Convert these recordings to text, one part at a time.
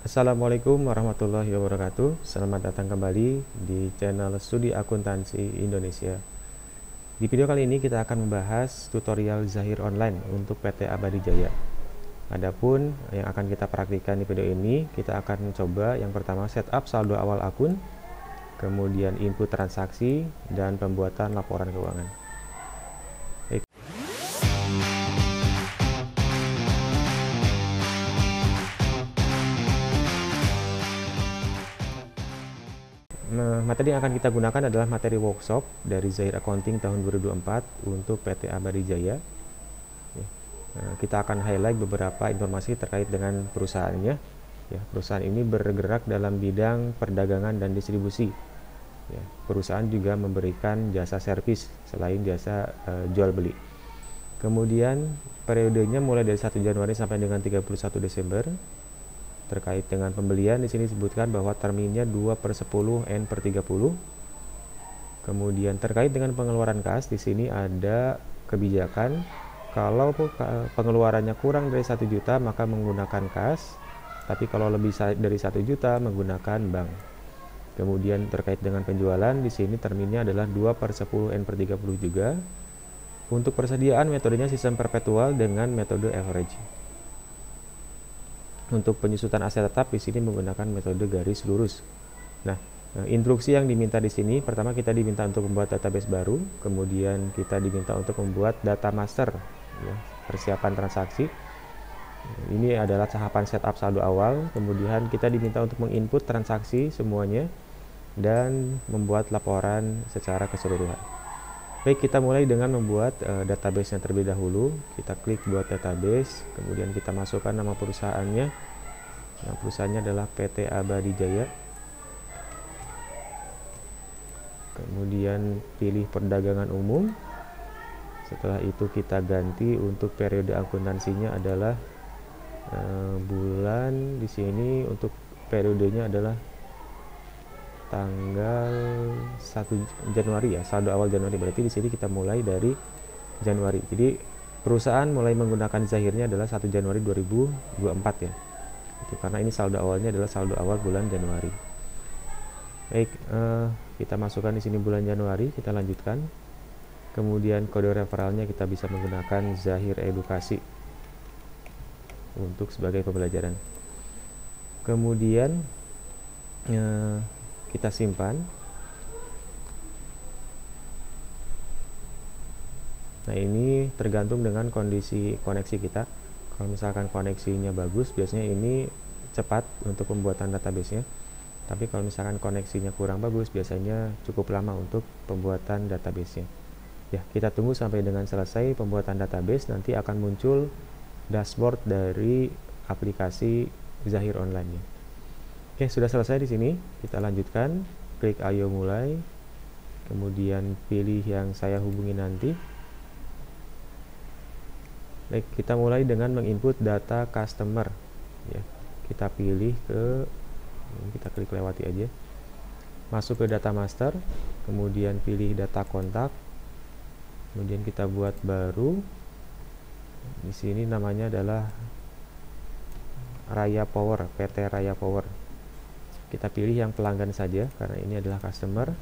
Assalamualaikum warahmatullahi wabarakatuh. Selamat datang kembali di channel Studi Akuntansi Indonesia. Di video kali ini kita akan membahas tutorial Zahir Online untuk PT Abadi Jaya. Adapun yang akan kita praktikkan di video ini, kita akan coba yang pertama setup saldo awal akun, kemudian input transaksi, dan pembuatan laporan keuangan. Baik. Materi yang akan kita gunakan adalah materi workshop dari Zahir Accounting tahun 2024 untuk PT Abadi Jaya. Kita akan highlight beberapa informasi terkait dengan perusahaannya. Perusahaan ini bergerak dalam bidang perdagangan dan distribusi. Perusahaan juga memberikan jasa servis selain jasa jual beli. Kemudian periodenya mulai dari 1 Januari sampai dengan 31 Desember. Terkait dengan pembelian, di sini disebutkan bahwa terminnya 2/10 N/30. Kemudian terkait dengan pengeluaran kas, di sini ada kebijakan kalau pengeluarannya kurang dari 1 juta maka menggunakan kas, tapi kalau lebih dari 1 juta menggunakan bank. Kemudian terkait dengan penjualan, di sini terminnya adalah 2/10 N/30 juga. Untuk persediaan metodenya sistem perpetual dengan metode average. Untuk penyusutan aset tetap di sini menggunakan metode garis lurus. Nah, instruksi yang diminta di sini, pertama kita diminta untuk membuat database baru, kemudian kita diminta untuk membuat data master, persiapan transaksi. Ini adalah tahapan setup saldo awal, kemudian kita diminta untuk menginput transaksi semuanya dan membuat laporan secara keseluruhan. Baik, kita mulai dengan membuat database yang terlebih dahulu. Kita klik buat database, kemudian kita masukkan nama perusahaannya. Nah, perusahaannya adalah PT Abadi Jaya. Kemudian pilih perdagangan umum. Setelah itu kita ganti untuk periode akuntansinya adalah bulan. Di sini untuk periodenya adalah tanggal 1 Januari ya, saldo awal Januari. Berarti di sini kita mulai dari Januari. Jadi perusahaan mulai menggunakan Zahirnya adalah 1 Januari 2024 ya. Itu karena ini saldo awalnya adalah saldo awal bulan Januari. Baik, kita masukkan di sini bulan Januari, kita lanjutkan. Kemudian kode referralnya kita bisa menggunakan Zahir Edukasi untuk sebagai pembelajaran. Kemudian kita simpan. Nah, ini tergantung dengan kondisi koneksi kita. Kalau misalkan koneksinya bagus, biasanya ini cepat untuk pembuatan database-nya. Tapi kalau misalkan koneksinya kurang bagus, biasanya cukup lama untuk pembuatan database-nya. Ya, kita tunggu sampai dengan selesai pembuatan database, nanti akan muncul dashboard dari aplikasi Zahir Online-nya. Oke, sudah selesai di sini. Kita lanjutkan, klik ayo mulai. Kemudian pilih yang saya hubungi nanti. Baik, kita mulai dengan menginput data customer. Ya, kita pilih kita klik lewati aja. Masuk ke data master, kemudian pilih data kontak. Kemudian kita buat baru. Di sini namanya adalah Raya Power, PT Raya Power. Kita pilih yang pelanggan saja karena ini adalah customer.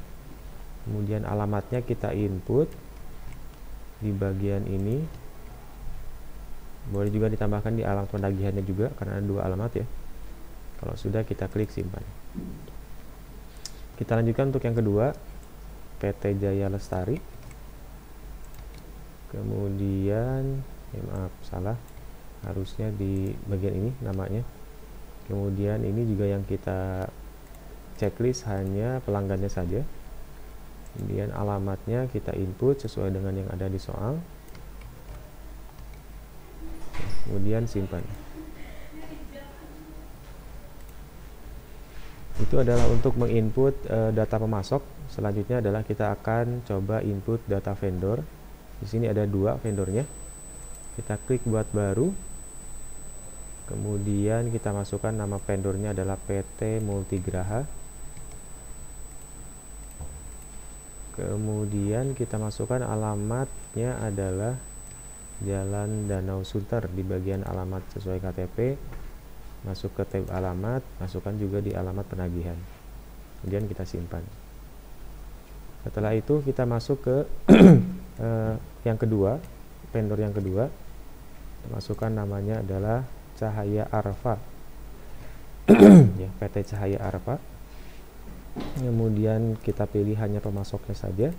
Kemudian alamatnya kita input di bagian ini. Boleh juga ditambahkan di alamat penagihannya juga karena ada 2 alamat ya. Kalau sudah, kita klik simpan. Kita lanjutkan untuk yang kedua, PT Jaya Lestari. Kemudian maaf, salah, harusnya di bagian ini namanya. Kemudian ini juga yang kita checklist hanya pelanggannya saja. Kemudian alamatnya kita input sesuai dengan yang ada di soal. Kemudian simpan. Itu adalah untuk menginput data pemasok. Selanjutnya adalah kita akan coba input data vendor. Di sini ada 2 vendornya. Kita klik buat baru. Kemudian kita masukkan nama vendornya adalah PT Multigraha. Kemudian kita masukkan alamatnya adalah Jalan Danau Sunter di bagian alamat sesuai KTP. masuk ke tab alamat, masukkan juga di alamat penagihan, kemudian kita simpan. Setelah itu kita masuk ke yang kedua, vendor yang kedua, kita masukkan namanya adalah Cahaya Arfa. Ya, PT Cahaya Arfa. Kemudian kita pilih hanya pemasoknya saja.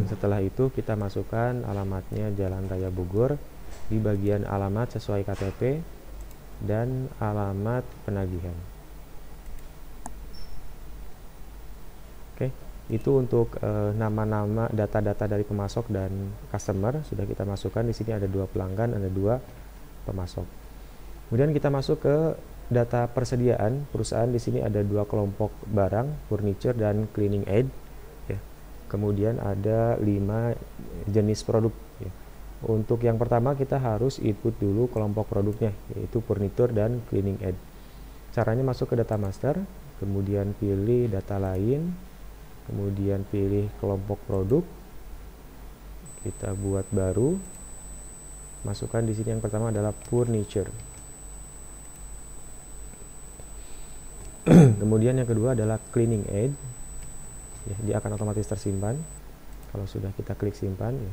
Setelah itu kita masukkan alamatnya Jalan Raya Bogor, di bagian alamat sesuai KTP dan alamat penagihan. Oke, itu untuk nama-nama data-data dari pemasok dan customer sudah kita masukkan. Di sini ada 2 pelanggan, ada 2 pemasok. Kemudian kita masuk ke data persediaan perusahaan. Di sini ada 2 kelompok barang, furniture dan cleaning aid. Ya. Kemudian ada 5 jenis produk. Ya. Untuk yang pertama kita harus input dulu kelompok produknya, yaitu furniture dan cleaning aid. Caranya masuk ke data master, kemudian pilih data lain, kemudian pilih kelompok produk, kita buat baru, masukkan di sini yang pertama adalah furniture. Kemudian yang kedua adalah cleaning aid. Ya, dia akan otomatis tersimpan. Kalau sudah kita klik simpan, ya,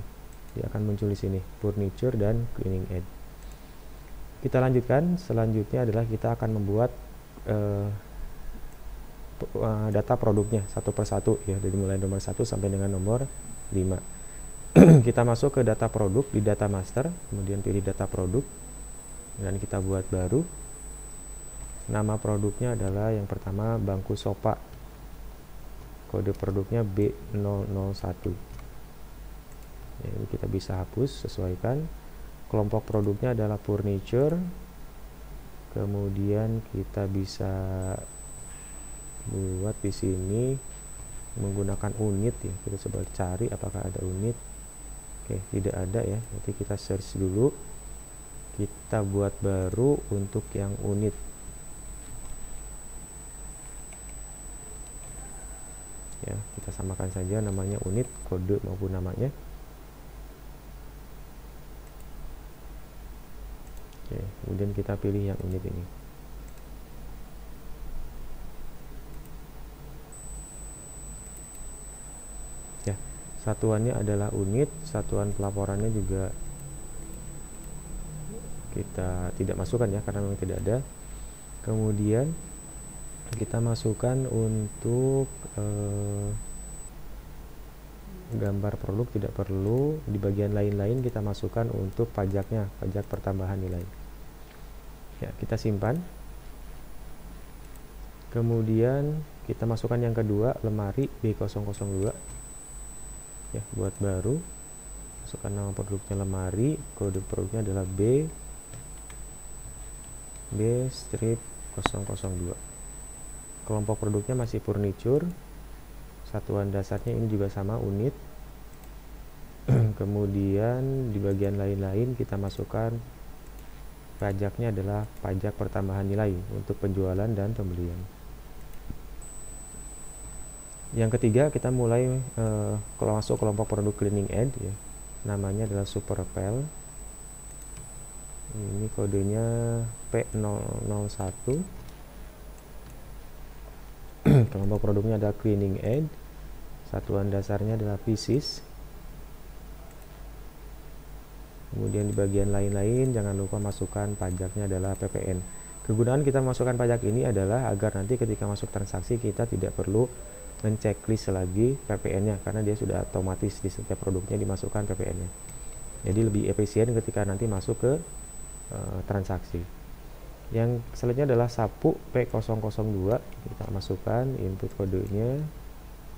dia akan muncul di sini furniture dan cleaning aid. Kita lanjutkan. Selanjutnya adalah kita akan membuat data produknya satu persatu, ya, dari mulai nomor 1 sampai dengan nomor 5. Kita masuk ke data produk di data master, kemudian pilih data produk dan kita buat baru. Nama produknya adalah yang pertama bangku sofa, kode produknya B001. Ya, ini kita bisa hapus, sesuaikan. Kelompok produknya adalah furniture, kemudian kita bisa buat di sini menggunakan unit, ya. Kita coba cari apakah ada unit. Oke, tidak ada, ya. Nanti kita search dulu, kita buat baru untuk yang unit. Ya, kita samakan saja namanya unit, kode maupun namanya. Oke, kemudian kita pilih yang unit ini. Ya, satuannya adalah unit, satuan pelaporannya juga kita tidak masukkan, ya, karena memang tidak ada. Kemudian kita masukkan untuk gambar produk tidak perlu. Di bagian lain-lain kita masukkan untuk pajaknya, pajak pertambahan nilai. Ya, kita simpan. Kemudian kita masukkan yang kedua, lemari B002. Ya, buat baru, masukkan nama produknya lemari, kode produknya adalah B-002. Kelompok produknya masih furniture, satuan dasarnya ini juga sama, unit. Kemudian di bagian lain-lain kita masukkan pajaknya adalah pajak pertambahan nilai untuk penjualan dan pembelian. Yang ketiga kita mulai kalau masuk kelompok produk cleaning aid, ya, namanya adalah Superpel. Ini kodenya P001. Kelompok produknya adalah cleaning aid, satuan dasarnya adalah pieces. Kemudian di bagian lain-lain jangan lupa masukkan pajaknya adalah PPN. Kegunaan kita masukkan pajak ini adalah agar nanti ketika masuk transaksi kita tidak perlu menceklis lagi PPN-nya, karena dia sudah otomatis di setiap produknya dimasukkan PPN-nya. Jadi lebih efisien ketika nanti masuk ke transaksi. Yang selanjutnya adalah sapu P002. Kita masukkan input kodenya,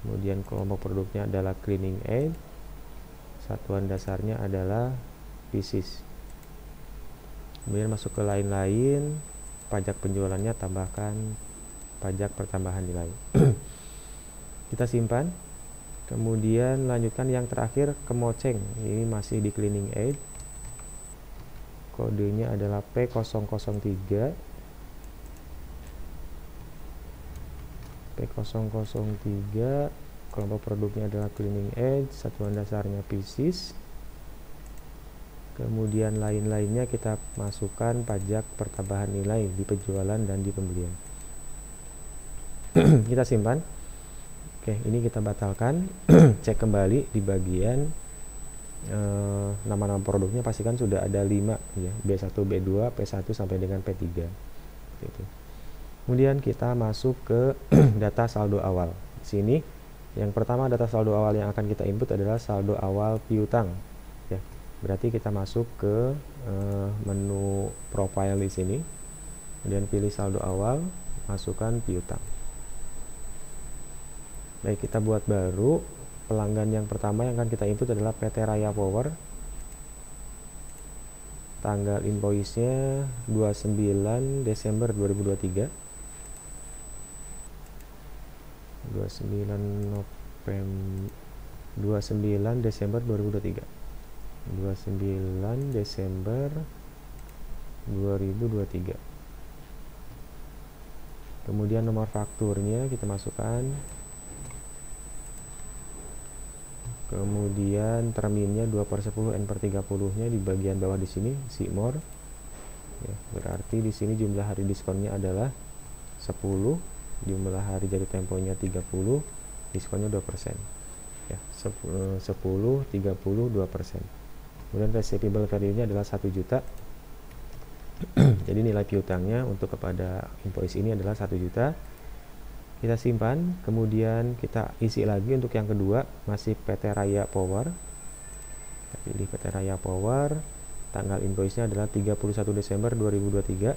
kemudian kelompok produknya adalah cleaning aid, satuan dasarnya adalah pieces. Kemudian masuk ke lain-lain, pajak penjualannya tambahkan pajak pertambahan nilai. Kita simpan. Kemudian lanjutkan yang terakhir, kemoceng. Ini masih di cleaning aid, kodenya adalah P003. Kelompok produknya adalah cleaning aid, satuan dasarnya pieces. Kemudian lain-lainnya kita masukkan pajak pertambahan nilai di penjualan dan di pembelian. Kita simpan. Oke, ini kita batalkan. Cek kembali di bagian nama-nama produknya, pastikan sudah ada 5 ya, B1, B2, P1 sampai dengan P3 gitu. Kemudian kita masuk ke data saldo awal. Di sini yang pertama, data saldo awal yang akan kita input adalah saldo awal piutang ya. Berarti kita masuk ke menu profile di sini, kemudian pilih saldo awal, masukkan piutang. Baik, kita buat baru. Pelanggan yang pertama yang akan kita input adalah PT Raya Power. Tanggal invoice-nya 29 Desember 2023. 29 Desember 2023. 29 Desember 2023. Kemudian nomor fakturnya kita masukkan. Kemudian terminnya 2/10 N/30 nya di bagian bawah di sini, see more ya, berarti di sini jumlah hari diskonnya adalah 10, jumlah hari jatuh temponya 30, diskonnya 2% ya, 10, 30, 2%. Kemudian receivable value nya adalah 1 juta. Jadi nilai piutangnya untuk kepada invoice ini adalah 1 juta. Kita simpan, kemudian kita isi lagi untuk yang kedua, masih PT Raya Power. Kita pilih PT Raya Power, tanggal invoice-nya adalah 31 Desember 2023.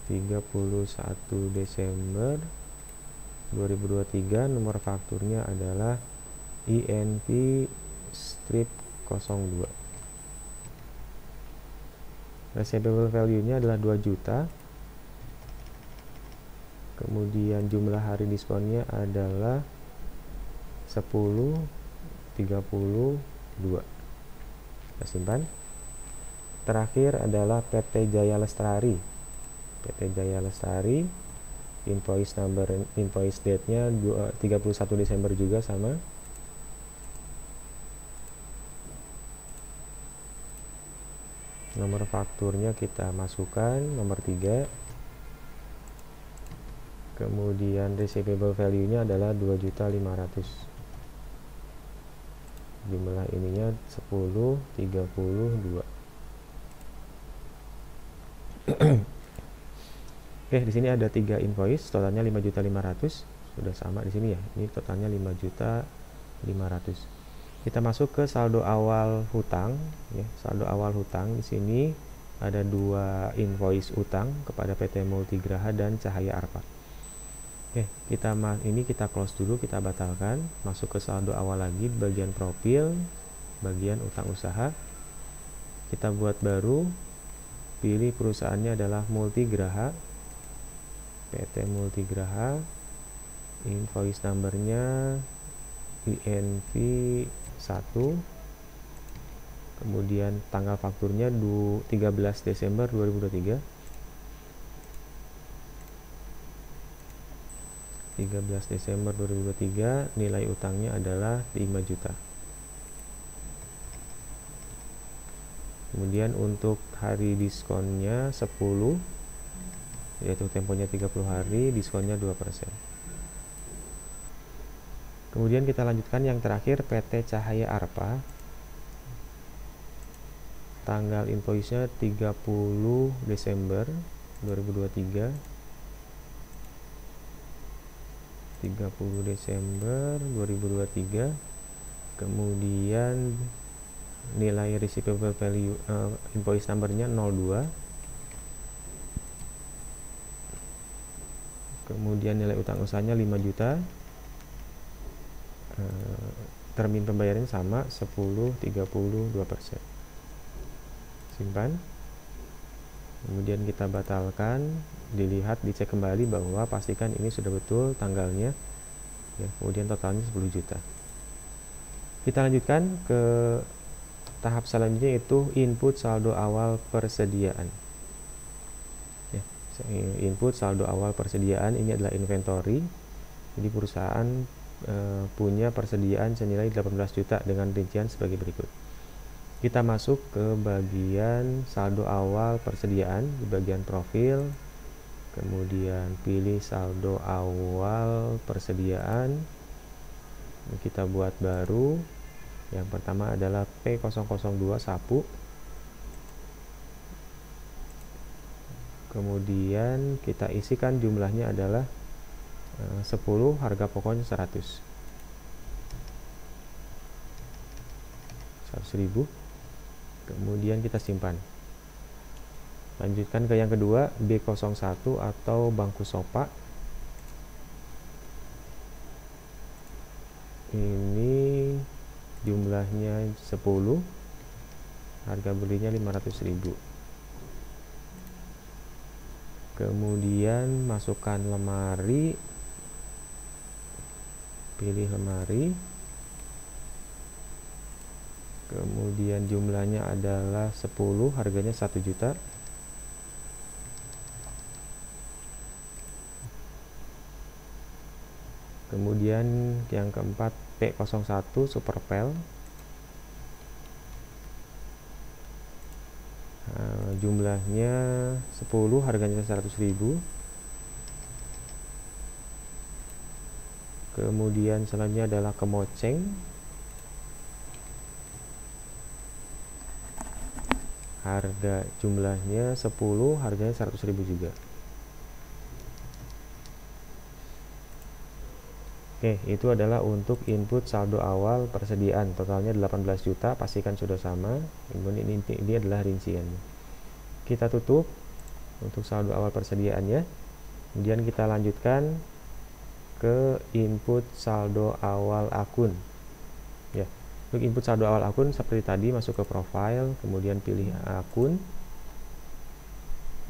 31 Desember 2023, nomor fakturnya adalah INV strip 02. Receivable value-nya adalah 2 juta. Kemudian jumlah hari diskonnya adalah 10, 32. Kita simpan. Terakhir adalah PT Jaya Lestari. PT Jaya Lestari, invoice number, invoice date-nya 31 Desember juga sama. Nomor fakturnya kita masukkan, nomor 3. Kemudian receivable value-nya adalah 2.500.000. Jumlah ininya 10, 32. Oke, di sini ada 3 invoice, totalnya 5.500.000. Sudah sama di sini ya. Ini totalnya 5.500.000. Kita masuk ke saldo awal hutang ya. Saldo awal hutang di sini ada 2 invoice utang kepada PT Multigraha dan Cahaya Arpa. Oke, ini kita close dulu, kita batalkan, masuk ke saldo awal lagi, bagian profil, bagian utang usaha. Kita buat baru, pilih perusahaannya adalah Multigraha, PT Multigraha, invoice numbernya INV 1, kemudian tanggal fakturnya 13 Desember 2023. 13 Desember 2023, nilai utangnya adalah 5 juta. Kemudian untuk hari diskonnya 10, yaitu temponya 30 hari, diskonnya 2%. Kemudian kita lanjutkan yang terakhir, PT Cahaya Arpa. Tanggal invoice-nya 30 Desember 2023. 30 Desember 2023. Kemudian nilai receivable value invoice numbernya 02. Kemudian nilai utang usahanya 5 juta. Termin pembayarannya sama, 10, 32%. Simpan. Kemudian kita batalkan, dilihat, dicek kembali bahwa pastikan ini sudah betul tanggalnya ya. Kemudian totalnya 10 juta. Kita lanjutkan ke tahap selanjutnya, yaitu input saldo awal persediaan ya. Input saldo awal persediaan ini adalah inventory. Jadi perusahaan punya persediaan senilai 18 juta dengan rincian sebagai berikut. Kita masuk ke bagian saldo awal persediaan di bagian profil, kemudian pilih saldo awal persediaan, kita buat baru. Yang pertama adalah P002 sapu, kemudian kita isikan jumlahnya adalah 10, harga pokoknya 100.000. Kemudian kita simpan. Lanjutkan ke yang kedua, B01 atau bangku sofa. Ini jumlahnya 10, harga belinya 500.000. Kemudian masukkan lemari, pilih lemari, kemudian jumlahnya adalah 10, harganya 1 juta. Kemudian yang keempat, P01 Superpel, jumlahnya 10, harganya 100.000. Kemudian selanjutnya adalah kemoceng, harga jumlahnya 10, harganya 100.000 juga. Oke, itu adalah untuk input saldo awal persediaan, totalnya 18 juta, pastikan sudah sama. Ini adalah rinciannya. Kita tutup untuk saldo awal persediaannya. Kemudian kita lanjutkan ke input saldo awal akun. Ya, untuk input saldo awal akun seperti tadi, masuk ke profile, kemudian pilih akun.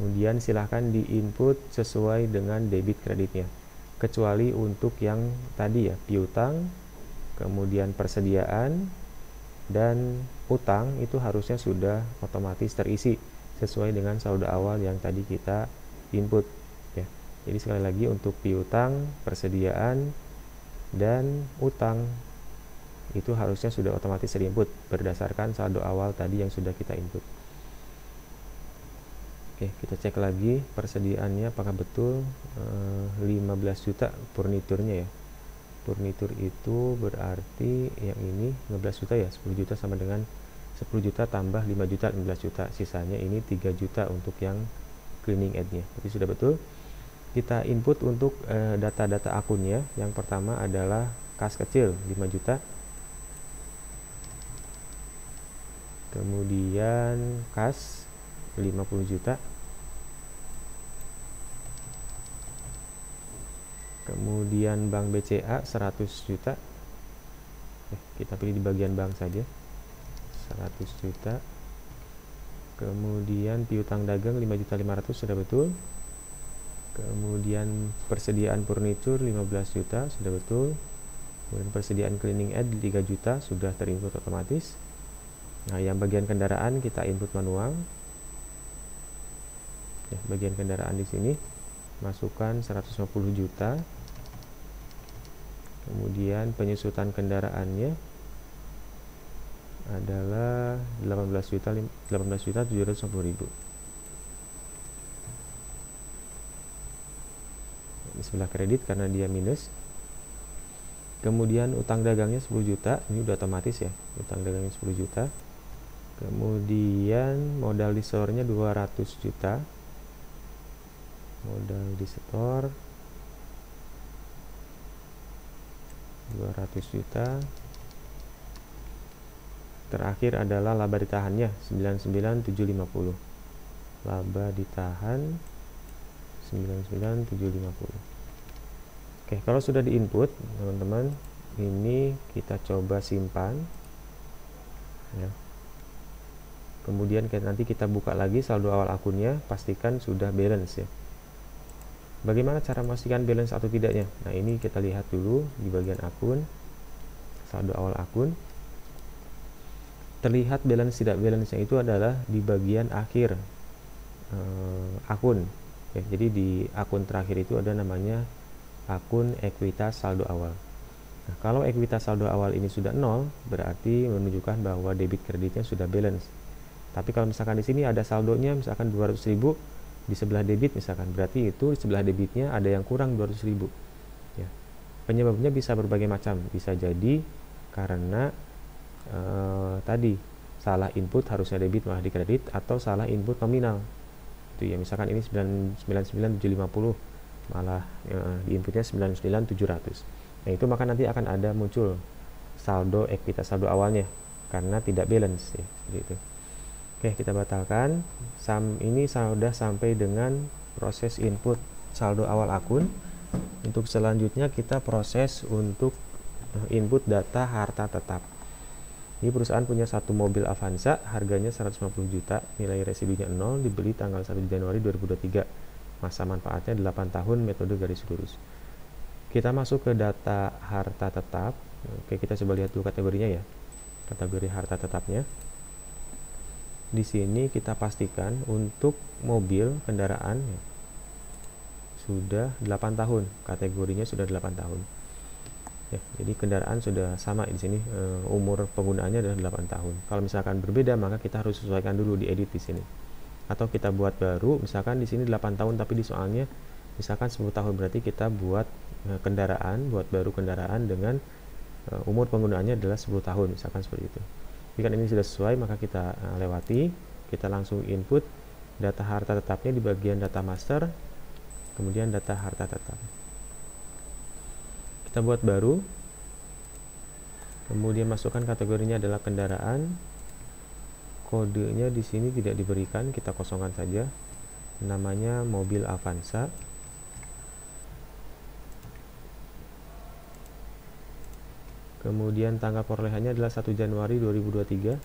Kemudian silahkan diinput sesuai dengan debit kreditnya. Kecuali untuk yang tadi ya, piutang, kemudian persediaan, dan utang itu harusnya sudah otomatis terisi sesuai dengan saldo awal yang tadi kita input ya. Jadi sekali lagi, untuk piutang, persediaan, dan utang itu harusnya sudah otomatis terinput berdasarkan saldo awal tadi yang sudah kita input. Oke, kita cek lagi persediaannya apakah betul 15 juta furniturnya ya. Furnitur itu berarti yang ini 15 juta ya, 10 juta sama dengan 10 juta tambah 5 juta, 15 juta. Sisanya ini 3 juta untuk yang cleaning aid-nya. Jadi sudah betul. Kita input untuk data-data akunnya. Yang pertama adalah kas kecil 5 juta. Kemudian kas 50 juta. Kemudian bank BCA 100 juta. Kita pilih di bagian bank saja, 100 juta. Kemudian piutang dagang 5.500.000 sudah betul. Kemudian persediaan furnitur 15 juta sudah betul. Kemudian persediaan cleaning aid 3 juta sudah terinput otomatis. Nah, yang bagian kendaraan kita input manual. Ya, bagian kendaraan di sini masukkan 150 juta. Kemudian penyusutan kendaraannya adalah 18.750.000. Ini sebelah kredit karena dia minus. Kemudian utang dagangnya 10 juta, ini udah otomatis ya, utang dagangnya 10 juta. Kemudian modal di store-nya 200 juta. Modal di store 200 juta. Terakhir adalah laba ditahannya 99.750. Laba ditahan 99.750. Oke, kalau sudah diinput teman-teman, ini kita coba simpan ya. Kemudian nanti kita buka lagi saldo awal akunnya, pastikan sudah balance ya. Bagaimana cara memastikan balance atau tidaknya? Nah, ini kita lihat dulu di bagian akun, saldo awal akun. Terlihat balance tidak balance-nya itu adalah di bagian akhir akun ya. Jadi di akun terakhir itu ada namanya akun ekuitas saldo awal. Nah, kalau ekuitas saldo awal ini sudah 0, berarti menunjukkan bahwa debit kreditnya sudah balance. Tapi kalau misalkan di sini ada saldonya misalkan 200.000 di sebelah debit misalkan, berarti itu di sebelah debitnya ada yang kurang 200.000. Ya. Penyebabnya bisa berbagai macam. Bisa jadi karena tadi salah input, harusnya debit malah di kredit, atau salah input nominal. Itu ya, misalkan ini 99.750 malah di inputnya 99.700. Nah, itu maka nanti akan ada muncul saldo ekuitas saldo awalnya karena tidak balance ya, seperti itu. Oke, kita batalkan. Ini sudah sampai dengan proses input saldo awal akun. Untuk selanjutnya kita proses untuk input data harta tetap. Ini perusahaan punya satu mobil Avanza, harganya 150 juta, nilai residunya 0, dibeli tanggal 1 Januari 2023. Masa manfaatnya 8 tahun, metode garis lurus. Kita masuk ke data harta tetap. Oke, kita coba lihat dulu kategorinya ya. Kategori harta tetapnya. Di sini kita pastikan untuk mobil kendaraan ya, sudah 8 tahun, kategorinya sudah 8 tahun. Ya, jadi kendaraan sudah sama di sini, umur penggunaannya adalah 8 tahun. Kalau misalkan berbeda, maka kita harus sesuaikan dulu di edit di sini. Atau kita buat baru, misalkan di sini 8 tahun tapi di soalnya misalkan 10 tahun, berarti kita buat buat baru kendaraan dengan umur penggunaannya adalah 10 tahun, misalkan seperti itu. Jika ini sudah sesuai, maka kita lewati, kita langsung input data harta tetapnya di bagian data master, kemudian data harta tetap. Kita buat baru, kemudian masukkan kategorinya adalah kendaraan. Kodenya di sini tidak diberikan, kita kosongkan saja. Namanya mobil Avanza. Kemudian tanggal perolehannya adalah 1 Januari 2023.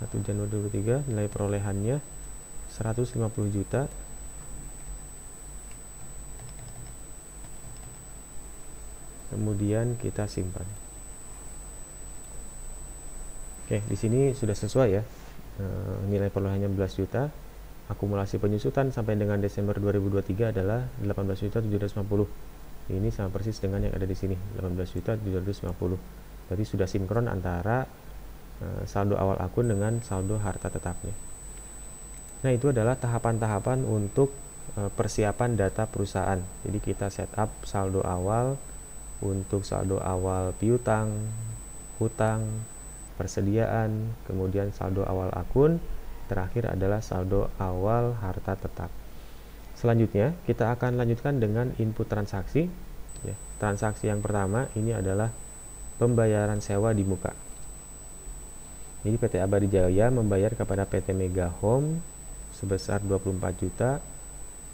1 Januari 2023, nilai perolehannya 150 juta. Kemudian kita simpan. Oke, di sini sudah sesuai ya. Nilai perolehannya 11 juta. Akumulasi penyusutan sampai dengan Desember 2023 adalah 18.750. Ini sama persis dengan yang ada di sini, 18.750. Berarti sudah sinkron antara saldo awal akun dengan saldo harta tetapnya. Nah, itu adalah tahapan-tahapan untuk persiapan data perusahaan. Jadi kita setup saldo awal untuk saldo awal piutang, hutang, persediaan, kemudian saldo awal akun, terakhir adalah saldo awal harta tetap. Selanjutnya kita akan lanjutkan dengan input transaksi ya. Transaksi yang pertama ini adalah pembayaran sewa di muka. Jadi PT Abadi Jaya membayar kepada PT Mega Home sebesar 24 juta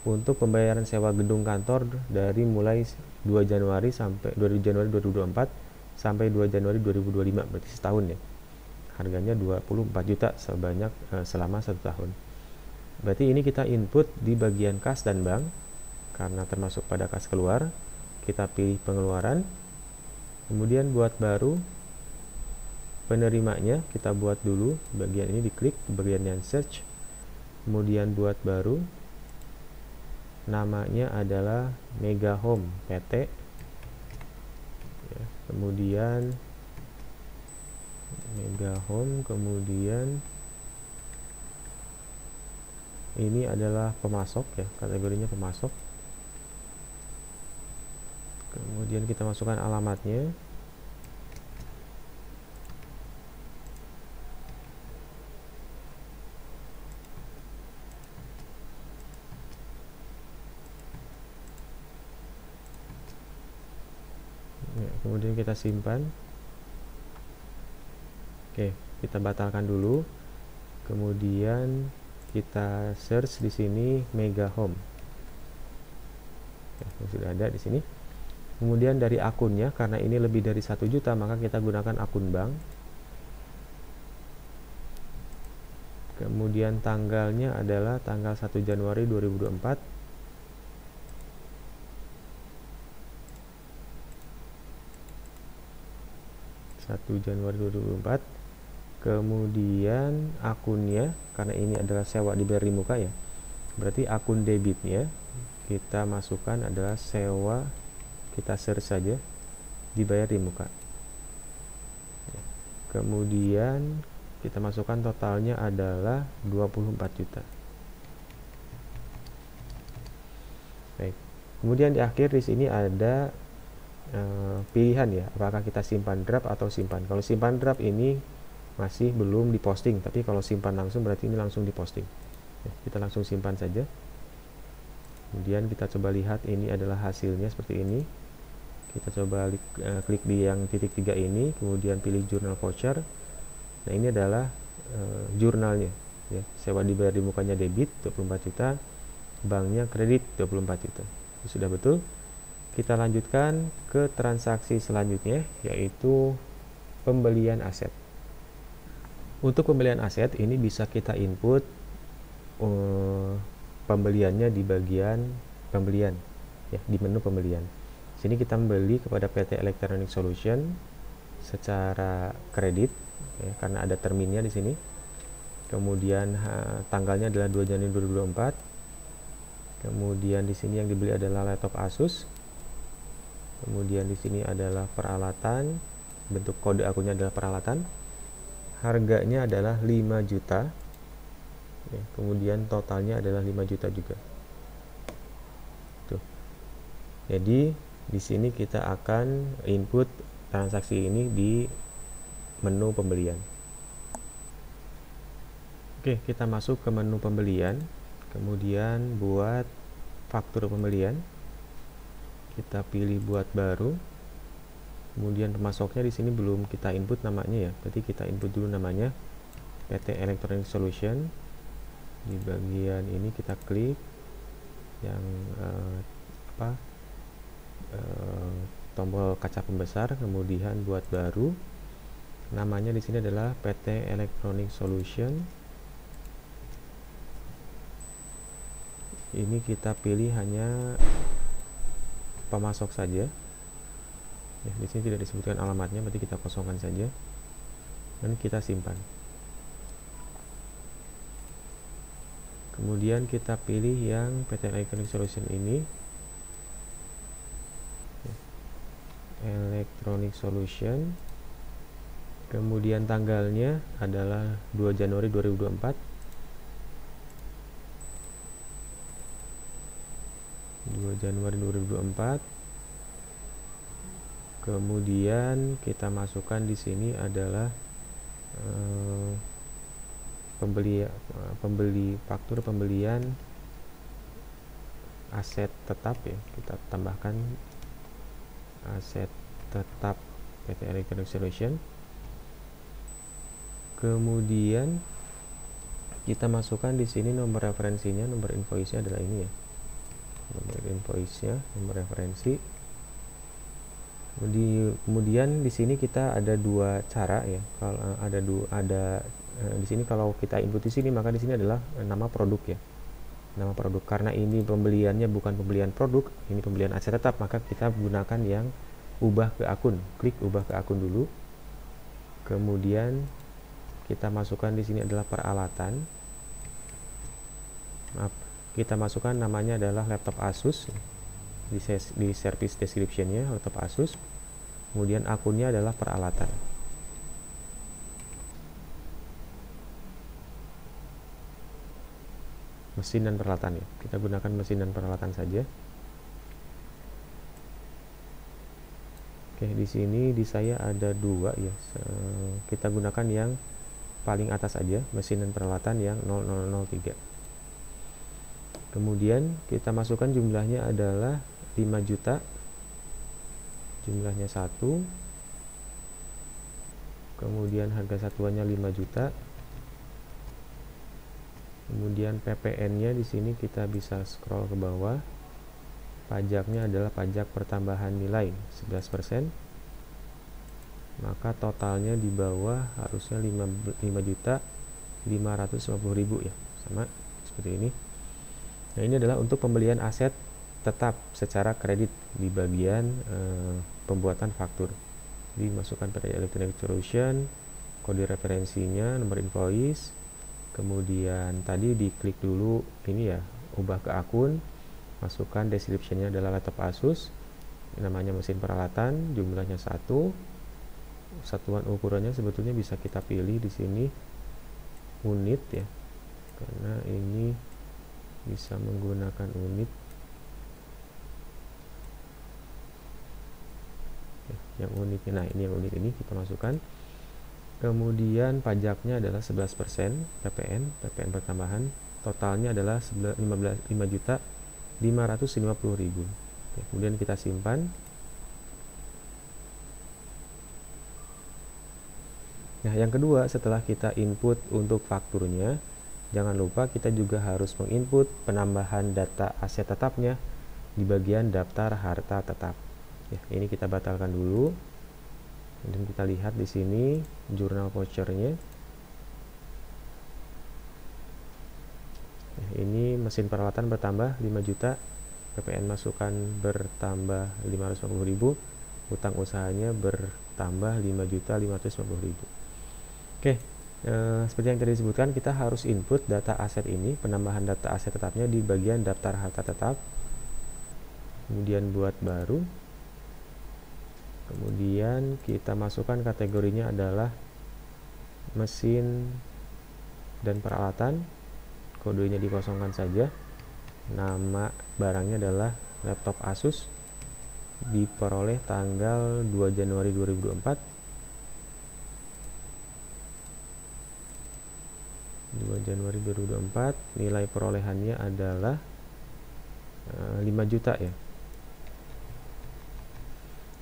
untuk pembayaran sewa gedung kantor dari mulai 2 Januari 2024 sampai 2 Januari 2025, berarti setahun ya. Harganya 24 juta selama 1 tahun. Berarti ini kita input di bagian kas dan bank, karena termasuk pada kas keluar. Kita pilih pengeluaran, kemudian buat baru. Penerimanya kita buat dulu, bagian ini diklik, bagian yang search, kemudian buat baru. Namanya adalah Mega Home PT ya, kemudian Mega Home, kemudian ini adalah pemasok ya, kategorinya pemasok. Kemudian kita masukkan alamatnya. Ya, kemudian kita simpan. Oke, kita batalkan dulu. Kemudian kita search di sini Mega Home. Ya, sudah ada di sini. Kemudian dari akunnya, karena ini lebih dari 1 juta, maka kita gunakan akun bank. Kemudian tanggalnya adalah tanggal 1 Januari 2024. Januari 2024. Kemudian akunnya, karena ini adalah sewa dibayar di muka ya, berarti akun debitnya kita masukkan adalah sewa, kita search saja, dibayar di muka. Kemudian kita masukkan totalnya adalah 24 juta. Baik. Kemudian di akhir di sini ada pilihan ya, apakah kita simpan draft atau simpan. Kalau simpan draft ini masih belum diposting, tapi kalau simpan langsung berarti ini langsung diposting. Ya, kita langsung simpan saja. Kemudian kita coba lihat ini adalah hasilnya seperti ini. Kita coba klik di yang titik 3 ini, kemudian pilih jurnal voucher. Nah, ini adalah jurnalnya ya. Sewa dibayar di mukanya debit 24 juta, banknya kredit 24 juta. Itu sudah betul. Kita lanjutkan ke transaksi selanjutnya, yaitu pembelian aset. Untuk pembelian aset ini bisa kita input pembeliannya di bagian pembelian ya, di menu pembelian. Sini kita membeli kepada PT Electronic Solution secara kredit ya, karena ada terminnya di sini. Kemudian tanggalnya adalah 2 Januari 2024. Kemudian di sini yang dibeli adalah laptop Asus. Kemudian di sini adalah peralatan, bentuk kode akunnya adalah peralatan. Harganya adalah 5 juta. Ya, kemudian totalnya adalah 5 juta juga. Tuh. Jadi di sini kita akan input transaksi ini di menu pembelian. Oke, kita masuk ke menu pembelian, kemudian buat faktur pembelian. Kita pilih buat baru. Kemudian pemasoknya di sini belum kita input namanya ya. Berarti kita input dulu namanya PT Electronic Solution. Di bagian ini kita klik yang tombol kaca pembesar, kemudian buat baru. Namanya di sini adalah PT Electronic Solution. Ini kita pilih hanya pemasok saja. Ya, di sini tidak disebutkan alamatnya, berarti kita kosongkan saja dan kita simpan. Kemudian kita pilih yang PT Electronic Solution ini, Electronic Solution. Kemudian tanggalnya adalah 2 Januari 2024. 2 Januari 2024. Kemudian kita masukkan di sini adalah pembeli faktur pembelian aset tetap ya. Kita tambahkan aset tetap PT Electronic Solution. Kemudian kita masukkan di sini nomor referensinya, nomor invoice-nya adalah ini ya. Nomor invoice-nya, nomor referensi. Kemudian di sini kita ada dua cara ya. Kalau di sini kalau kita input di sini, maka di sini adalah nama produk ya. Nama produk, karena ini pembeliannya bukan pembelian produk, ini pembelian aset tetap, maka kita gunakan yang ubah ke akun. Klik ubah ke akun dulu. Kemudian kita masukkan di sini adalah peralatan. Maaf, kita masukkan namanya adalah laptop Asus. Di service description-nya laptop Asus. Kemudian akunnya adalah peralatan. Mesin dan peralatan ya. Kita gunakan mesin dan peralatan saja. Oke, di sini di saya ada dua ya. Kita gunakan yang paling atas saja, mesin dan peralatan yang 0003. Kemudian kita masukkan jumlahnya adalah 5 juta. Jumlahnya 1. Kemudian harga satuannya 5 juta. Kemudian PPN-nya di sini kita bisa scroll ke bawah. Pajaknya adalah pajak pertambahan nilai 11%. Maka totalnya di bawah harusnya 5 juta 550.000 ya. Sama seperti ini. Nah, ini adalah untuk pembelian aset tetap secara kredit di bagian pembuatan faktur. Dimasukkan pada Electronic Solution, kode referensinya, nomor invoice. Kemudian tadi diklik dulu ini ya, ubah ke akun. masukkan description-nya adalah laptop Asus, namanya mesin peralatan, jumlahnya 1, satuan ukurannya sebetulnya bisa kita pilih di sini unit ya, karena ini bisa menggunakan unit ya, yang unitnya. Nah, ini yang unit ini kita masukkan. Kemudian pajaknya adalah 11% PPN pertambahan, totalnya adalah 5.550.000. Kemudian kita simpan. Nah, yang kedua, setelah kita input untuk fakturnya, jangan lupa kita juga harus menginput penambahan data aset tetapnya di bagian daftar harta tetap. Ya, ini kita batalkan dulu. Dan kita lihat di sini jurnal vouchernya. Nah, ini mesin peralatan bertambah 5 juta, PPN masukan bertambah 550.000, utang usahanya bertambah 5.550.000. Oke, seperti yang tadi disebutkan, kita harus input data aset ini, penambahan data aset tetapnya di bagian daftar harta tetap. Kemudian buat baru. Kemudian kita masukkan kategorinya adalah mesin dan peralatan. Kodenya dikosongkan saja. Nama barangnya adalah laptop Asus. Diperoleh tanggal 2 Januari 2024. 2 Januari 2024, nilai perolehannya adalah 5 juta ya.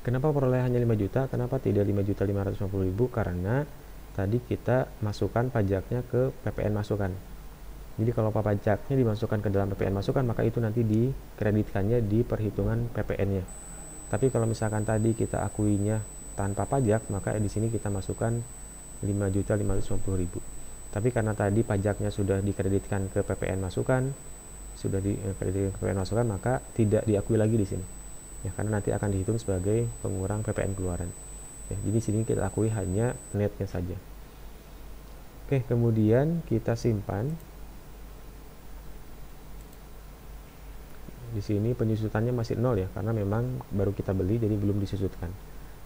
Kenapa perolehannya 5 juta? Kenapa tidak 5.550.000? Karena tadi kita masukkan pajaknya ke PPN masukan. Jadi kalau pajaknya dimasukkan ke dalam PPN masukan, maka itu nanti dikreditkannya di perhitungan PPN-nya. Tapi kalau misalkan tadi kita akuinya tanpa pajak, maka di sini kita masukkan 5.550.000. Tapi karena tadi pajaknya sudah dikreditkan ke PPN masukan, maka tidak diakui lagi di sini. Ya, karena nanti akan dihitung sebagai pengurang PPN keluaran. Ya, jadi sini kita akui hanya netnya saja. Oke, kemudian kita simpan. Di sini penyusutannya masih 0 ya, karena memang baru kita beli, jadi belum disusutkan.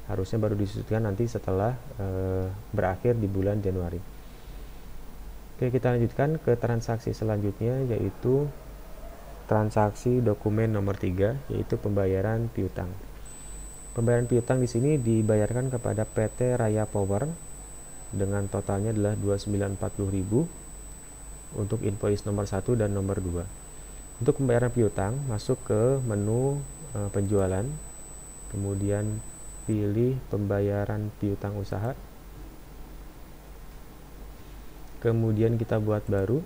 Harusnya baru disusutkan nanti setelah berakhir di bulan Januari. Oke, kita lanjutkan ke transaksi selanjutnya, yaitu transaksi dokumen nomor 3, yaitu pembayaran piutang. Pembayaran piutang di sini dibayarkan kepada PT Raya Power dengan totalnya adalah 2940.000 untuk invoice nomor 1 dan nomor 2. Untuk pembayaran piutang, masuk ke menu penjualan, kemudian pilih pembayaran piutang usaha. Kemudian kita buat baru,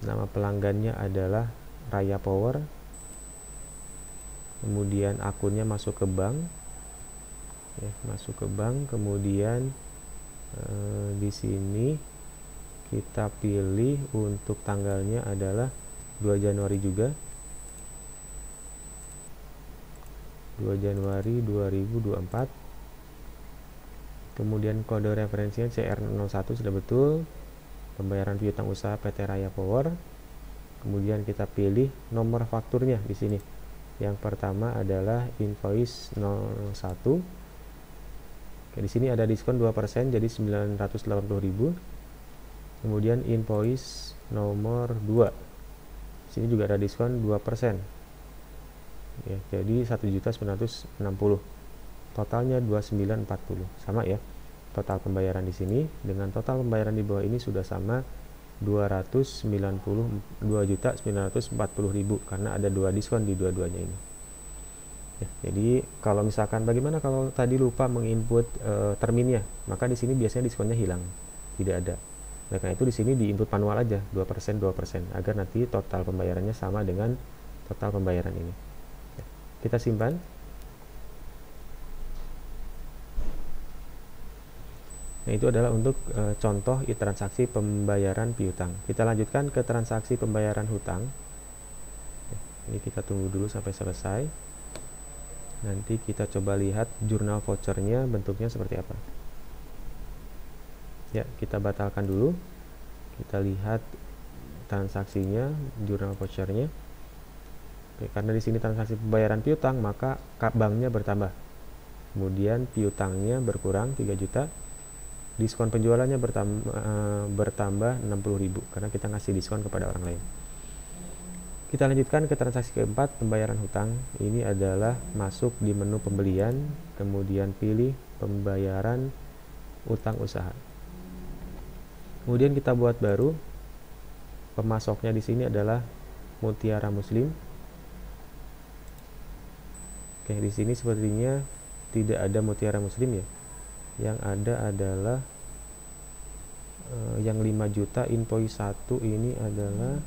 nama pelanggannya adalah Raya Power, kemudian akunnya masuk ke bank ya, kemudian di sini kita pilih untuk tanggalnya adalah 2 Januari juga, 2 Januari 2024. Kemudian kode referensinya CR01 sudah betul, pembayaran piutang usaha PT Raya Power. Kemudian kita pilih nomor fakturnya di sini. Yang pertama adalah invoice 01. Oke, di sini ada diskon 2% jadi 980.000. Kemudian invoice nomor 2. Di sini juga ada diskon 2%. Ya, jadi 1.960.000. Totalnya 2940, sama ya. Total pembayaran di sini dengan total pembayaran di bawah ini sudah sama, 292.940.000, karena ada 2 diskon di dua-duanya ini. Ya, jadi kalau misalkan bagaimana kalau tadi lupa menginput terminnya, maka di sini biasanya diskonnya hilang, tidak ada. Nah, karena itu di sini diinput manual aja 2% agar nanti total pembayarannya sama dengan total pembayaran ini. Ya, kita simpan. Nah, itu adalah untuk contoh transaksi pembayaran piutang. Kita lanjutkan ke transaksi pembayaran hutang. Ini kita tunggu dulu sampai selesai. Nanti kita coba lihat jurnal vouchernya bentuknya seperti apa. Ya, kita batalkan dulu. Kita lihat transaksinya, jurnal vouchernya. Oke, karena di sini transaksi pembayaran piutang, maka banknya bertambah. Kemudian piutangnya berkurang 3 juta. Diskon penjualannya bertambah 60.000 karena kita ngasih diskon kepada orang lain. Kita lanjutkan ke transaksi keempat, pembayaran hutang. Ini adalah masuk di menu pembelian, kemudian pilih pembayaran utang usaha. Kemudian kita buat baru. Pemasoknya di sini adalah Mutiara Muslim. Oke, di sini sepertinya tidak ada Mutiara Muslim ya. Yang ada adalah yang 5 juta invoice 1 ini adalah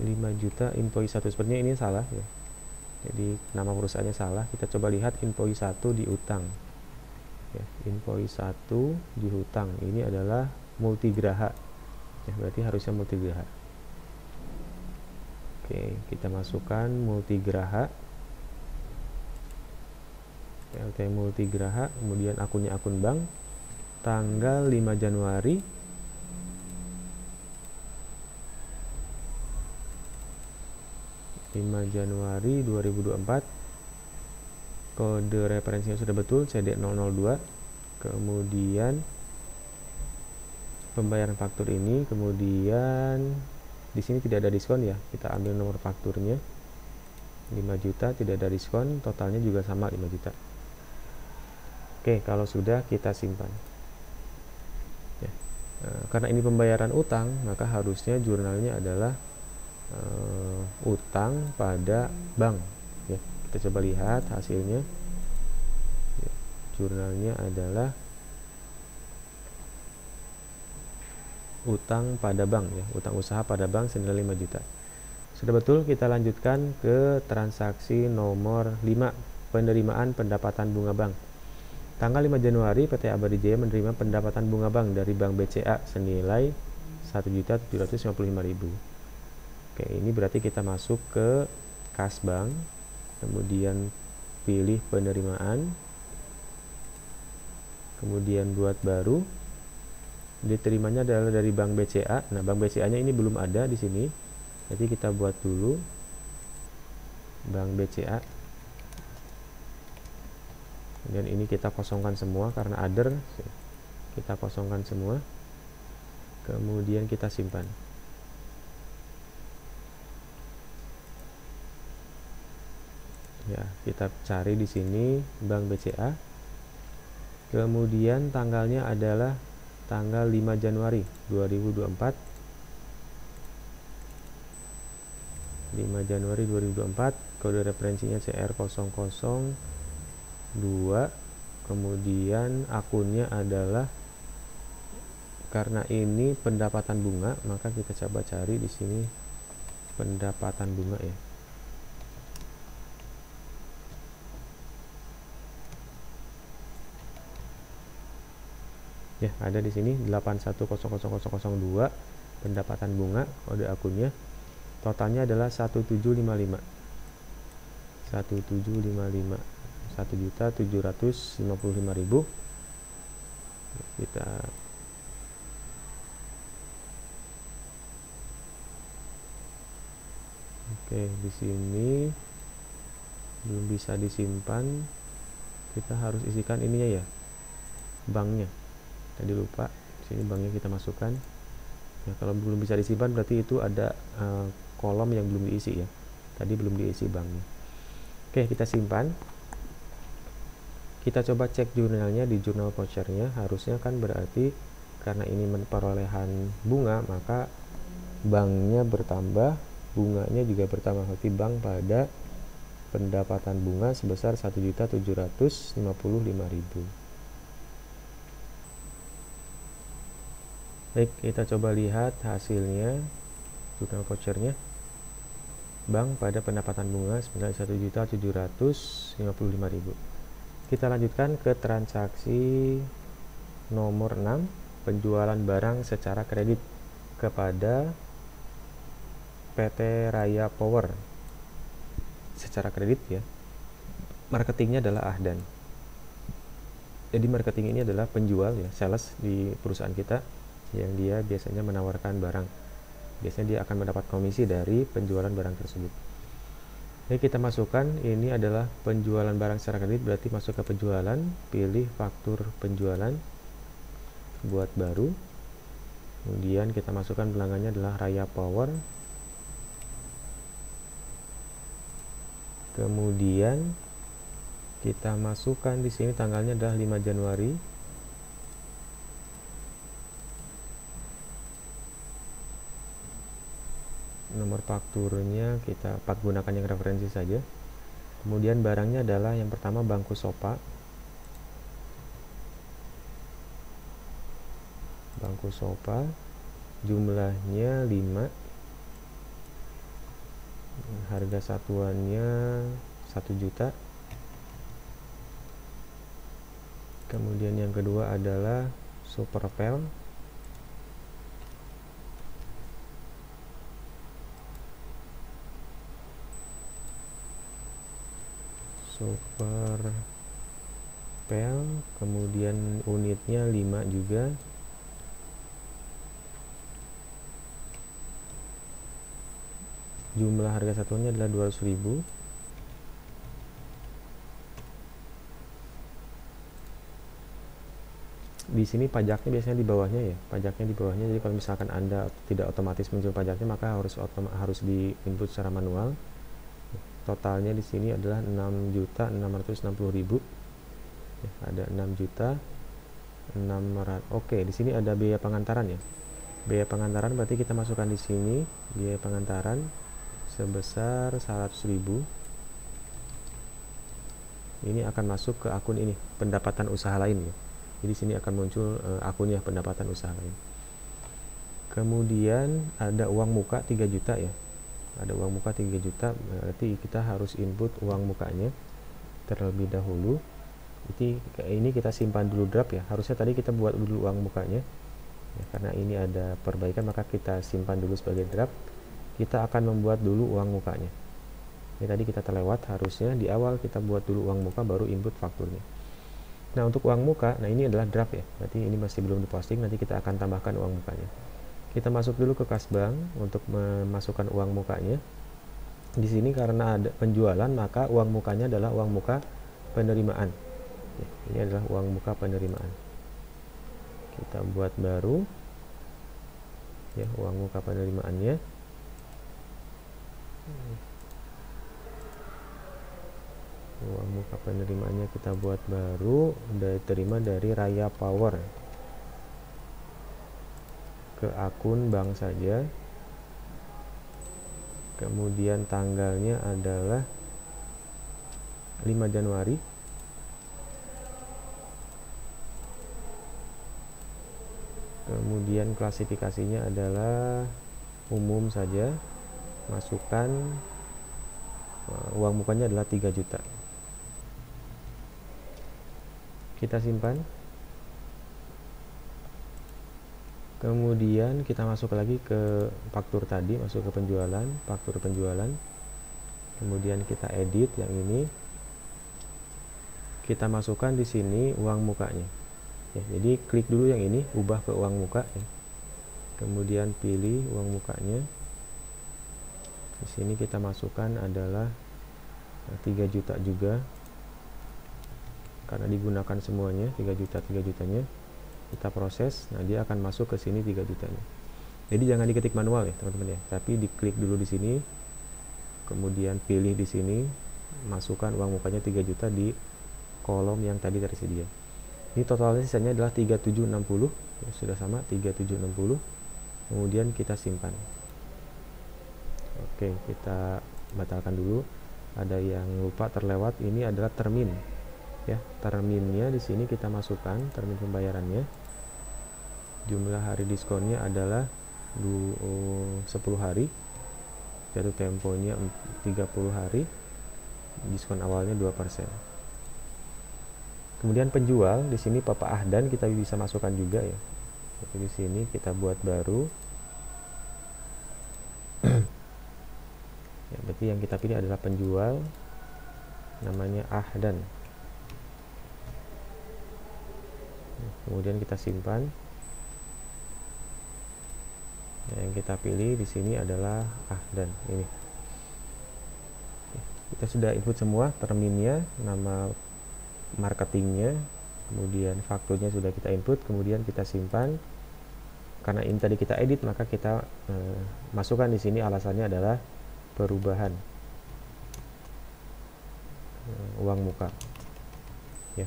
5 juta invoice 1. Sepertinya ini salah ya. Jadi nama perusahaannya salah. Kita coba lihat invoice 1 di utang. Ya, invoice 1 di hutang. Ini adalah Multigraha. Ya, berarti harusnya Multigraha. Oke, kita masukkan Multigraha. PLT Multigraha, kemudian akunnya akun bank, tanggal 5 Januari 2024. Kode referensinya sudah betul, CD002. Kemudian pembayaran faktur ini, kemudian di sini tidak ada diskon ya. Kita ambil nomor fakturnya 5 juta, tidak ada diskon, totalnya juga sama 5 juta. Oke, kalau sudah kita simpan. Ya. Karena ini pembayaran utang, maka harusnya jurnalnya adalah utang pada bank. Ya, kita coba lihat hasilnya. Ya, jurnalnya adalah utang pada bank ya, utang usaha pada bank senilai 5 juta. Sudah betul, kita lanjutkan ke transaksi nomor 5, penerimaan pendapatan bunga bank. Tanggal 5 Januari PT Abadi Jaya menerima pendapatan bunga bank dari Bank BCA senilai 1.755.000. Oke, ini berarti kita masuk ke kas bank, kemudian pilih penerimaan, kemudian buat baru. Diterimanya adalah dari Bank BCA. Nah, Bank BCA-nya ini belum ada di sini. Jadi kita buat dulu Bank BCA. Dan ini kita kosongkan semua karena other. Kita kosongkan semua. Kemudian kita simpan. Ya, kita cari di sini Bank BCA. Kemudian tanggalnya adalah tanggal 5 Januari 2024. 5 Januari 2024, kode referensinya CR002. Kemudian akunnya adalah, karena ini pendapatan bunga, maka kita coba cari di sini pendapatan bunga ya. Ya, ada di sini 81000002 pendapatan bunga, kode akunnya. Totalnya adalah 1755. 1.755.000. Kita oke, di sini belum bisa disimpan. Kita harus isikan ininya ya, banknya. Tadi lupa, sini banknya kita masukkan. Ya, kalau belum bisa disimpan berarti itu ada kolom yang belum diisi ya. Tadi belum diisi banknya. Oke, kita simpan. Kita coba cek jurnalnya di jurnal vouchernya. Harusnya kan berarti karena ini perolehan bunga, maka banknya bertambah, bunganya juga bertambah. Berarti bank pada pendapatan bunga sebesar 1.755.000. Baik, kita coba lihat hasilnya jurnal vouchernya. Bank pada pendapatan bunga senilai 1.755.000. Kita lanjutkan ke transaksi nomor 6, penjualan barang secara kredit kepada PT Raya Power secara kredit ya. Marketingnya adalah Ahdan. Jadi marketing ini adalah penjual ya, sales di perusahaan kita, yang dia biasanya menawarkan barang. biasanya dia akan mendapat komisi dari penjualan barang tersebut. Jadi kita masukkan ini adalah penjualan barang secara kredit, berarti masuk ke penjualan, pilih faktur penjualan, buat baru, kemudian kita masukkan pelanggannya adalah Raya Power, kemudian kita masukkan di sini tanggalnya adalah 5 Januari. Nomor fakturnya kita gunakan yang referensi saja. Kemudian barangnya adalah yang pertama bangku sofa. Bangku sofa jumlahnya 5. Harga satuannya 1 juta. Kemudian yang kedua adalah Super Pel. Super Pel, kemudian unitnya 5 juga. Jumlah harga satuannya adalah 200.000. Di sini pajaknya biasanya di bawahnya ya, pajaknya di bawahnya. Jadi kalau misalkan Anda tidak otomatis muncul pajaknya, maka harus di input secara manual. Totalnya di sini adalah 6.660.000. Ya, ada 6.600. Oke, di sini ada biaya pengantaran ya. Biaya pengantaran berarti kita masukkan di sini biaya pengantaran sebesar 100.000. Ini akan masuk ke akun ini, pendapatan usaha lain ya. Jadi sini akan muncul akunnya pendapatan usaha lain. Kemudian ada uang muka 3 juta ya. Ada uang muka 3 juta, berarti kita harus input uang mukanya terlebih dahulu. Ini kita simpan dulu draft ya. Harusnya tadi kita buat dulu uang mukanya. Ya, karena ini ada perbaikan maka kita simpan dulu sebagai draft. Kita akan membuat dulu uang mukanya. Ini tadi kita terlewat, harusnya di awal kita buat dulu uang muka baru input fakturnya. Nah, untuk uang muka, nah ini adalah draft ya. Berarti ini masih belum diposting, nanti kita akan tambahkan uang mukanya. Kita masuk dulu ke kas bank untuk memasukkan uang mukanya. Di sini karena ada penjualan, maka uang mukanya adalah uang muka penerimaan. Ya, ini adalah uang muka penerimaan. Kita buat baru. Ya, uang muka penerimaannya. Uang muka penerimaannya kita buat baru, diterima dari Raya Power. Ke akun bank saja. Kemudian tanggalnya adalah 5 Januari. Kemudian klasifikasinya adalah umum saja. Masukkan uang mukanya adalah 3 juta. Kita simpan. Kemudian kita masuk lagi ke faktur tadi, masuk ke penjualan, faktur penjualan. Kemudian kita edit yang ini. Kita masukkan di sini uang mukanya. Ya, jadi klik dulu yang ini, ubah ke uang muka ya. Kemudian pilih uang mukanya. Di sini kita masukkan adalah 3 juta juga. Karena digunakan semuanya 3 jutanya. Kita proses, nah dia akan masuk ke sini 3 jutanya. Jadi jangan diketik manual ya teman-teman ya, tapi diklik dulu di sini, kemudian pilih di sini, masukkan uang mukanya 3 juta di kolom yang tadi tersedia. Ini totalnya sisanya adalah 3760 ya, sudah sama 3760. Kemudian kita simpan. Oke, kita batalkan dulu. Ada yang lupa terlewat, ini adalah termin. Ya, terminnya di sini kita masukkan termin pembayarannya. Jumlah hari diskonnya adalah 10 hari. Jatuh temponya 30 hari. Diskon awalnya 2%. Kemudian penjual di sini Bapak Ahdan kita bisa masukkan juga ya. Jadi di sini kita buat baru. Ya, berarti yang kita pilih adalah penjual namanya Ahdan. Kemudian kita simpan. Yang kita pilih di sini adalah Ahdan ini. Kita sudah input semua, terminnya, nama marketingnya, kemudian fakturnya sudah kita input, kemudian kita simpan. Karena ini tadi kita edit, maka kita masukkan di sini alasannya adalah perubahan uang muka. Ya.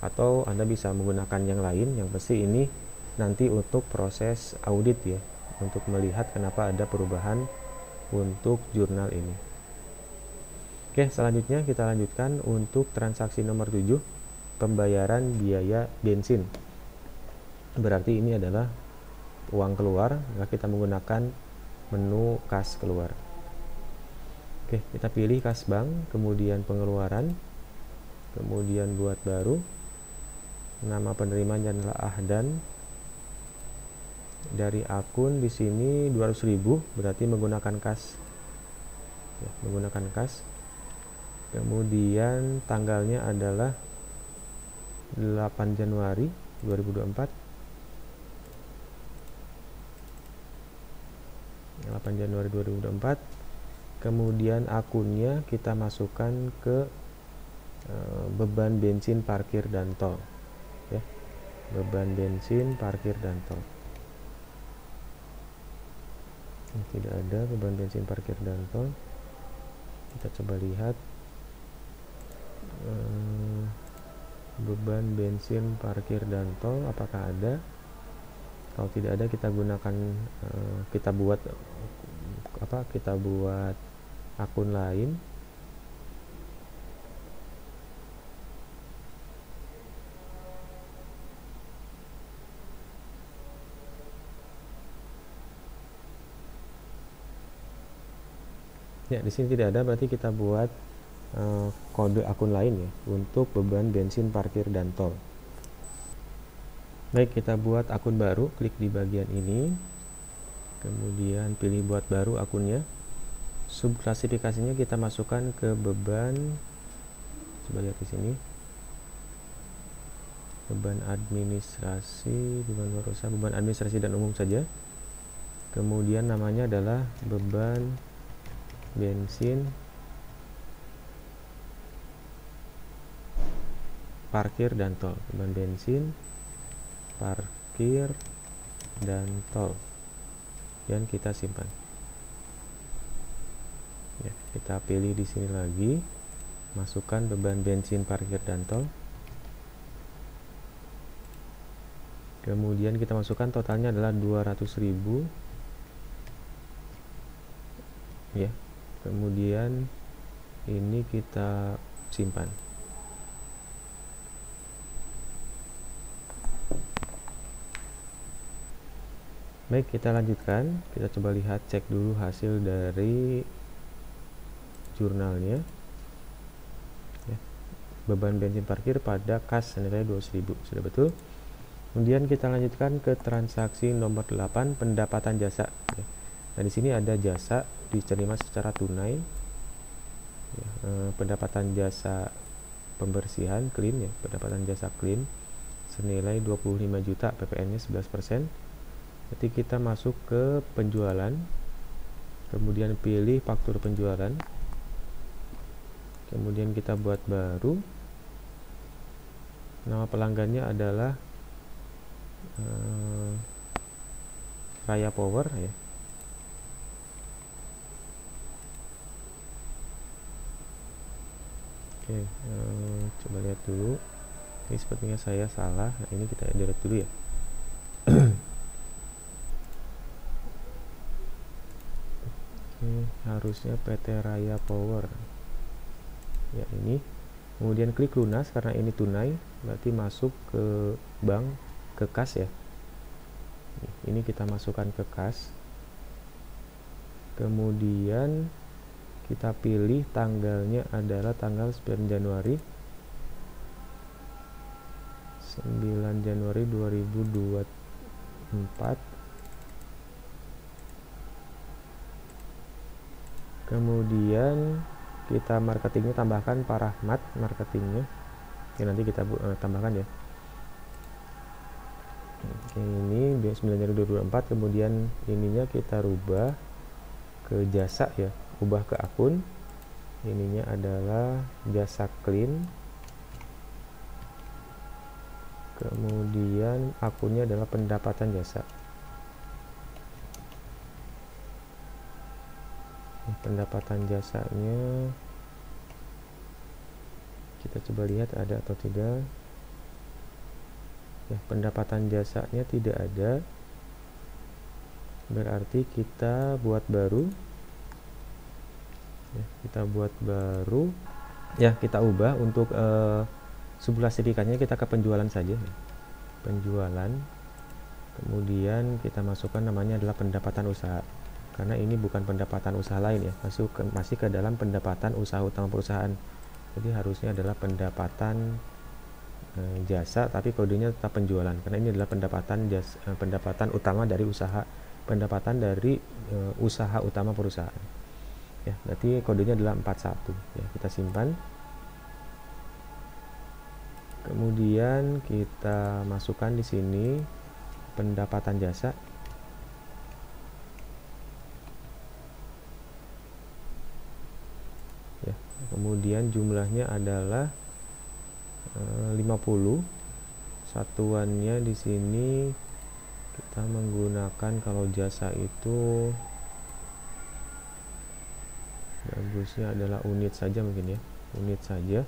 Atau Anda bisa menggunakan yang lain, yang pasti ini nanti untuk proses audit ya, untuk melihat kenapa ada perubahan untuk jurnal ini. Oke, selanjutnya kita lanjutkan untuk transaksi nomor 7, pembayaran biaya bensin. Berarti ini adalah uang keluar, maka kita menggunakan menu kas keluar. Oke, kita pilih kas bank, kemudian pengeluaran, kemudian buat baru, nama penerimanya adalah Ahdan. Dari akun di sini 200.000, berarti menggunakan kas ya, menggunakan kas. Kemudian tanggalnya adalah 8 Januari 2024. 8 Januari 2024. Kemudian akunnya kita masukkan ke beban bensin, parkir, dan tol ya. Beban bensin, parkir, dan tol. Tidak ada beban bensin, parkir, dan tol. Kita coba lihat beban bensin, parkir, dan tol apakah ada. Kalau tidak ada, kita gunakan kita buat akun lain. Ya, di sini tidak ada, berarti kita buat kode akun lain ya untuk beban bensin, parkir, dan tol. Baik, kita buat akun baru, klik di bagian ini, kemudian pilih buat baru akunnya. Subklasifikasinya kita masukkan ke beban, coba lihat di sini, beban administrasi, beban berusaha, beban administrasi dan umum saja. Kemudian namanya adalah beban bensin, parkir, dan tol. Beban bensin, parkir, dan tol, dan kita simpan ya. Kita pilih di sini lagi, masukkan beban bensin, parkir, dan tol, kemudian kita masukkan totalnya adalah 200.000 ya. Kemudian ini kita simpan. Baik, kita lanjutkan. Kita coba lihat, cek dulu hasil dari jurnalnya ya. Beban bensin parkir pada kas senilai 200.000 sudah betul. Kemudian kita lanjutkan ke transaksi nomor 8, pendapatan jasa ya. Nah, di sini ada jasa diterima secara tunai ya. Pendapatan jasa pembersihan clean ya, pendapatan jasa clean senilai 25 juta, PPN-nya 11%. Jadi kita masuk ke penjualan, kemudian pilih faktur penjualan, kemudian kita buat baru, nama pelanggannya adalah Raya Power ya. Oke, coba lihat dulu, ini sepertinya saya salah. Nah, ini kita delete dulu ya. Harusnya PT Raya Power ya, ini. Kemudian klik lunas, karena ini tunai berarti masuk ke bank, ke kas ya. Ini kita masukkan ke kas, kemudian kita pilih tanggalnya adalah tanggal 9 Januari 2024. Kemudian kita marketingnya tambahkan Pak Rahmat marketingnya ya, nanti kita tambahkan ya. Ini 9 Januari 2024, kemudian ininya kita rubah ke jasa ya, ubah ke akun. Ininya adalah jasa clean, kemudian akunnya adalah pendapatan jasa. Pendapatan jasanya kita coba lihat ada atau tidak ya. Pendapatan jasanya tidak ada, berarti kita buat baru ya, kita buat baru ya, kita ubah untuk sebelah sertifikatnya kita ke penjualan saja, penjualan, kemudian kita masukkan namanya adalah pendapatan usaha, karena ini bukan pendapatan usaha lain ya, masih ke dalam pendapatan usaha utama perusahaan. Jadi harusnya adalah pendapatan jasa, tapi kodenya tetap penjualan, karena ini adalah pendapatan utama dari usaha, pendapatan dari usaha utama perusahaan ya. Berarti kodenya adalah 41 ya. Kita simpan, kemudian kita masukkan di sini pendapatan jasa. Ya, kemudian jumlahnya adalah 50. Satuannya di sini kita menggunakan, kalau jasa itu bagusnya adalah unit saja mungkin ya, unit saja.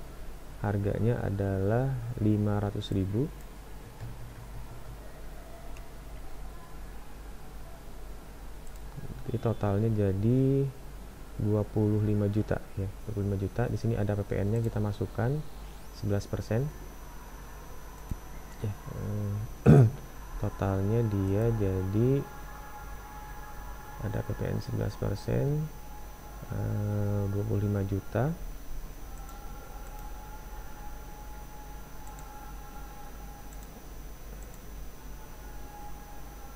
Harganya adalah 500.000. Jadi totalnya jadi 25 juta ya, 25 juta. Di sini ada PPN-nya, kita masukkan 11% ya. Totalnya dia jadi ada PPN 11%, 25 juta.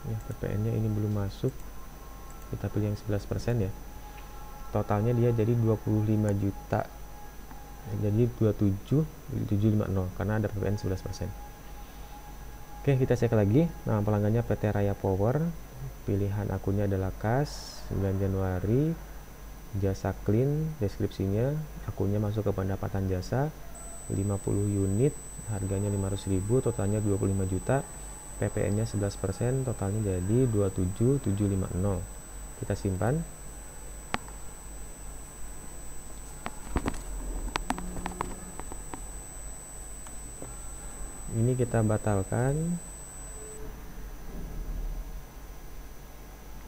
Ya, PPN-nya ini belum masuk, kita pilih yang 11% ya. Totalnya dia jadi 25 juta, jadi 27.750 karena ada PPN 11%. Oke, kita cek lagi. Nama pelanggannya PT Raya Power, pilihan akunnya adalah kas, 9 Januari, jasa clean, deskripsinya akunnya masuk ke pendapatan jasa, 50 unit, harganya 500.000, totalnya 25 juta, PPN-nya 11%, totalnya jadi 27.750. Kita simpan. Ini kita batalkan,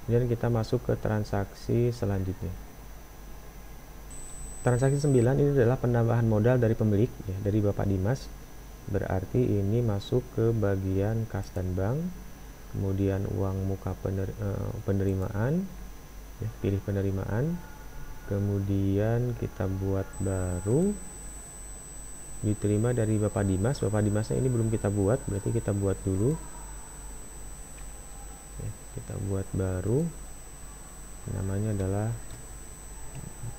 dan kita masuk ke transaksi selanjutnya. Transaksi 9 ini adalah penambahan modal dari pemilik ya, dari Bapak Dimas. Berarti ini masuk ke bagian kas dan bank, kemudian uang muka penerimaan ya, pilih penerimaan, kemudian kita buat baru, diterima dari Bapak Dimas. Bapak Dimasnya ini belum kita buat, berarti kita buat dulu ya, kita buat baru, namanya adalah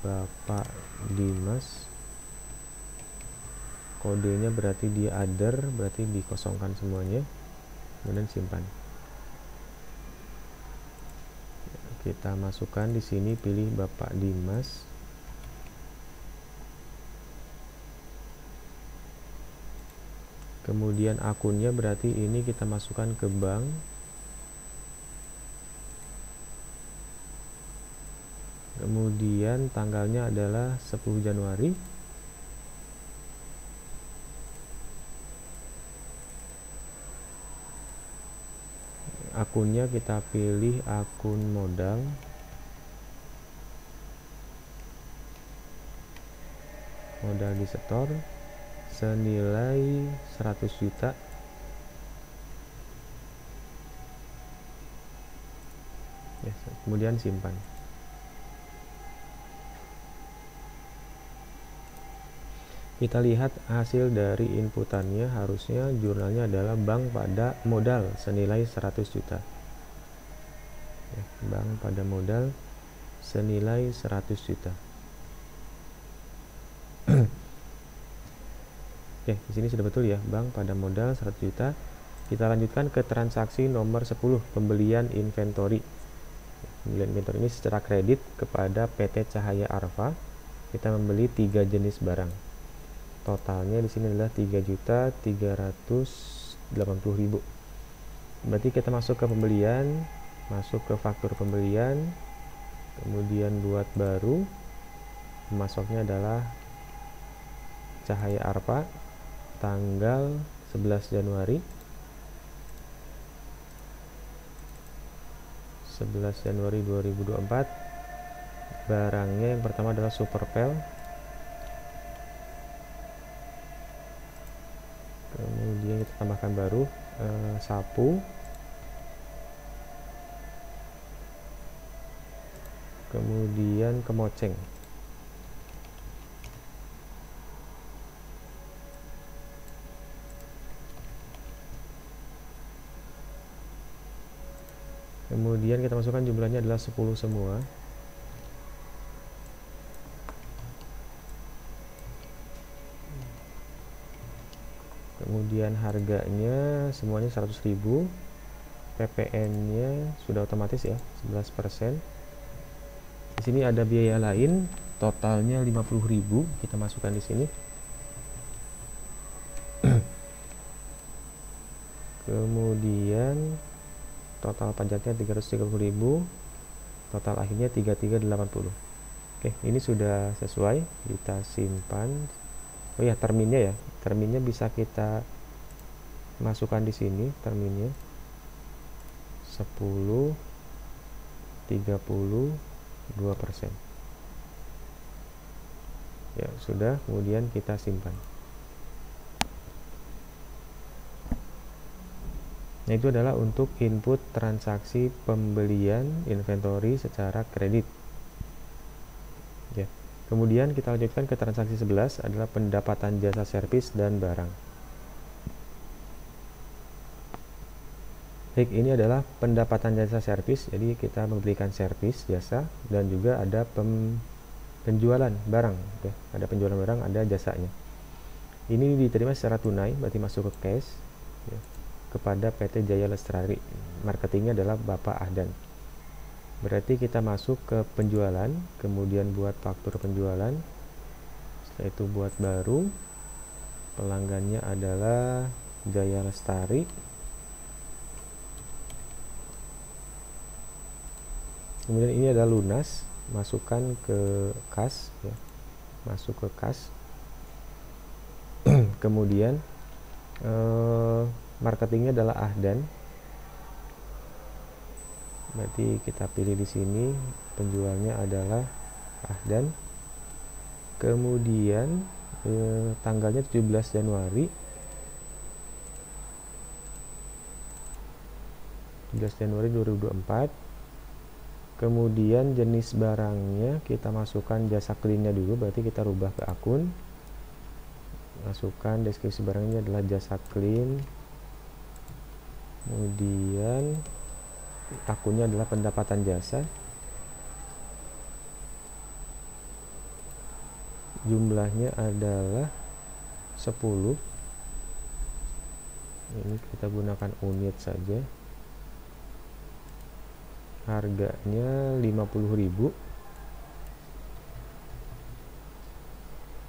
Bapak Dimas, kodenya berarti di other, berarti dikosongkan semuanya, kemudian simpan. Kita masukkan di sini, pilih Bapak Dimas, kemudian akunnya berarti ini kita masukkan ke bank, kemudian tanggalnya adalah 10 Januari, akunnya kita pilih akun modal, modal di setor senilai 100 juta. Ya, kemudian simpan. Kita lihat hasil dari inputannya, harusnya jurnalnya adalah bank pada modal senilai 100 juta ya, bank pada modal senilai 100 juta. Oke, di sini sudah betul ya, bank pada modal 100 juta. Kita lanjutkan ke transaksi nomor 10, pembelian inventory. Pembelian inventory ini secara kredit kepada PT Cahaya Arfa. Kita membeli 3 jenis barang. Totalnya di sini adalah 3.380.000. Berarti kita masuk ke pembelian, masuk ke faktur pembelian, kemudian buat baru. Masuknya adalah Cahaya Arfa tanggal 11 Januari 2024. Barangnya yang pertama adalah Superpel, kemudian kita tambahkan baru sapu, kemudian kemoceng. Kemudian kita masukkan jumlahnya adalah 10 semua. Kemudian harganya semuanya 100.000. PPN-nya sudah otomatis ya, 11%. Di sini ada biaya lain, totalnya 50.000. Kita masukkan di sini. Kemudian total pajaknya 330.000, total akhirnya 3380. Oke, ini sudah sesuai, kita simpan. Oh ya, terminnya ya, terminnya bisa kita masukkan di sini, terminnya 10, 30, 2%. Ya, sudah, kemudian kita simpan. Nah, itu adalah untuk input transaksi pembelian inventory secara kredit. Ya. Kemudian kita lanjutkan ke transaksi 11 adalah pendapatan jasa servis dan barang. Baik, ini adalah pendapatan jasa servis. Jadi kita memberikan servis jasa dan juga ada penjualan barang. Ya. Ada penjualan barang, ada jasanya. Ini diterima secara tunai, berarti masuk ke cash. Ya, kepada PT Jaya Lestari. Marketingnya adalah Bapak Ahdan. Berarti kita masuk ke penjualan, kemudian buat faktur penjualan. Setelah itu buat baru. Pelanggannya adalah Jaya Lestari. Kemudian ini adalah lunas, masukkan ke kas ya. Masuk ke kas. Kemudian marketingnya adalah Ahdan. Berarti kita pilih di sini, penjualnya adalah Ahdan. Kemudian tanggalnya 17 Januari 2024. Kemudian jenis barangnya kita masukkan jasa cleannya dulu, berarti kita rubah ke akun. Masukkan deskripsi barangnya adalah jasa clean. Kemudian akunnya adalah pendapatan jasa. Jumlahnya adalah 10. Ini kita gunakan unit saja. Harganya 50.000.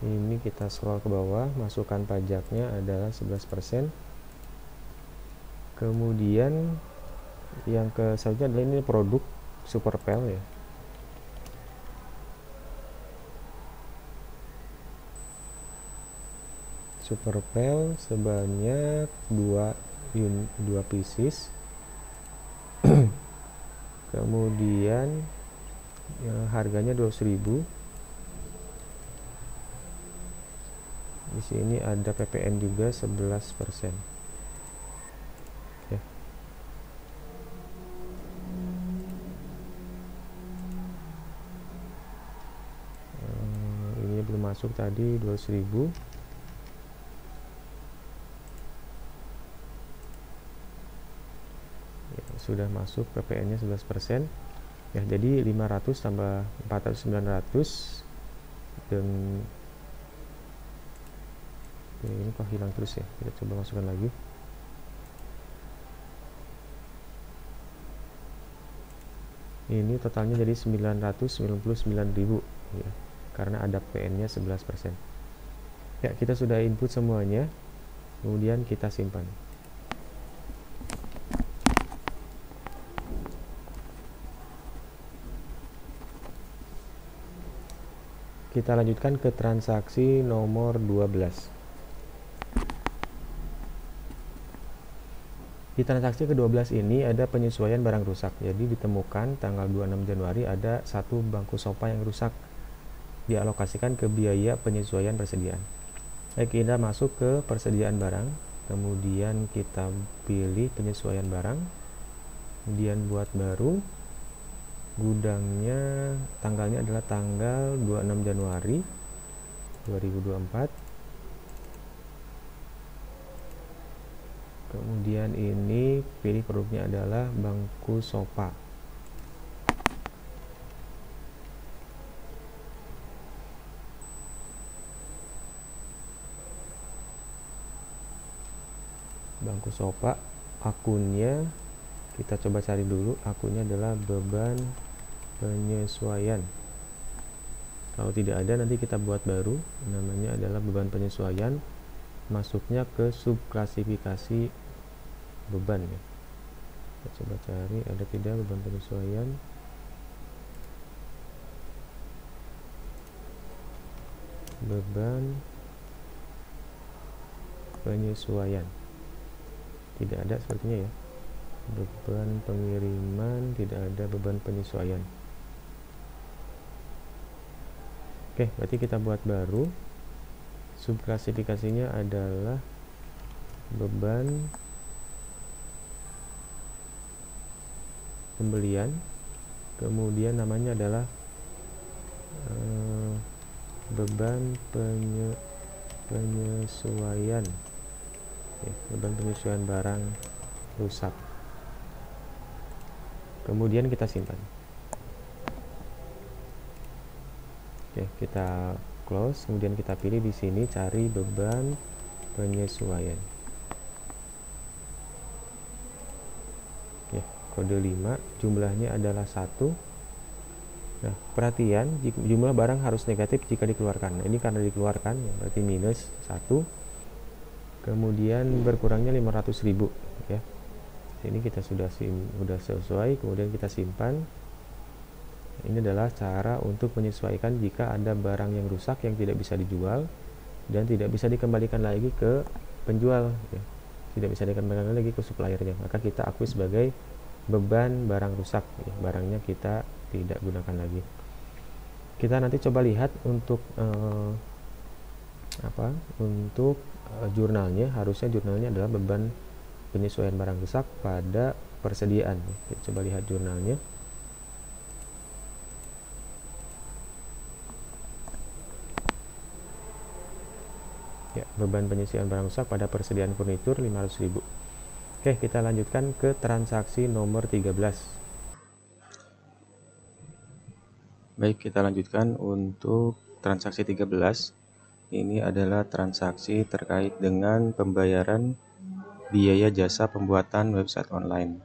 Ini kita scroll ke bawah, masukkan pajaknya adalah 11%. Kemudian yang ke selanjutnya adalah ini produk Superpel ya. Superpel sebanyak 2 pieces. Kemudian harganya 200.000. Di sini ada PPN juga 11%. Ya. Ini belum masuk tadi 200.000. Ya, sudah masuk PPN-nya 11%. Ya, jadi 500 tambah 400 900 dan ini kok hilang terus ya, kita coba masukkan lagi. Ini totalnya jadi 999.000 ya, karena ada PN-nya 11%. Ya, kita sudah input semuanya, kemudian kita simpan. Kita lanjutkan ke transaksi nomor 12. Di transaksi ke-12 ini ada penyesuaian barang rusak. Jadi ditemukan tanggal 26 Januari ada satu bangku sofa yang rusak. Dialokasikan ke biaya penyesuaian persediaan. Baik, kita masuk ke persediaan barang, kemudian kita pilih penyesuaian barang, kemudian buat baru. Gudangnya tanggalnya adalah tanggal 26 Januari 2024. Kemudian ini pilih produknya adalah bangku sofa. Bangku sofa, akunnya kita coba cari dulu. Akunnya adalah beban penyesuaian. Kalau tidak ada nanti kita buat baru, namanya adalah beban penyesuaian, masuknya ke subklasifikasi beban ya. Kita coba cari ada tidak beban penyesuaian. Beban penyesuaian tidak ada sepertinya ya. Beban pengiriman tidak ada beban penyesuaian. Oke, berarti kita buat baru. Subklasifikasinya adalah beban pembelian, kemudian namanya adalah beban penyesuaian ya, beban penyesuaian barang rusak. Kemudian kita simpan. Oke, kita close, kemudian kita pilih di sini cari beban penyesuaian. Oke, kode 5, jumlahnya adalah 1. Nah, perhatian, jumlah barang harus negatif jika dikeluarkan. Nah, ini karena dikeluarkan ya, berarti minus 1. Kemudian berkurangnya 500.000 ya. Ini kita sudah sesuai, kemudian kita simpan. Ini adalah cara untuk menyesuaikan jika ada barang yang rusak yang tidak bisa dijual dan tidak bisa dikembalikan lagi ke penjual ya. Tidak bisa dikembalikan lagi ke suppliernya, maka kita akui sebagai beban barang rusak ya. Barangnya kita tidak gunakan lagi. Kita nanti coba lihat untuk jurnalnya. Harusnya jurnalnya adalah beban penyesuaian barang rusak pada persediaan. Kita coba lihat jurnalnya. Ya, beban penyesuaian barang rusak pada persediaan furnitur 500.000. Oke, kita lanjutkan ke transaksi nomor 13. Baik, kita lanjutkan untuk transaksi 13. Ini adalah transaksi terkait dengan pembayaran biaya jasa pembuatan website online.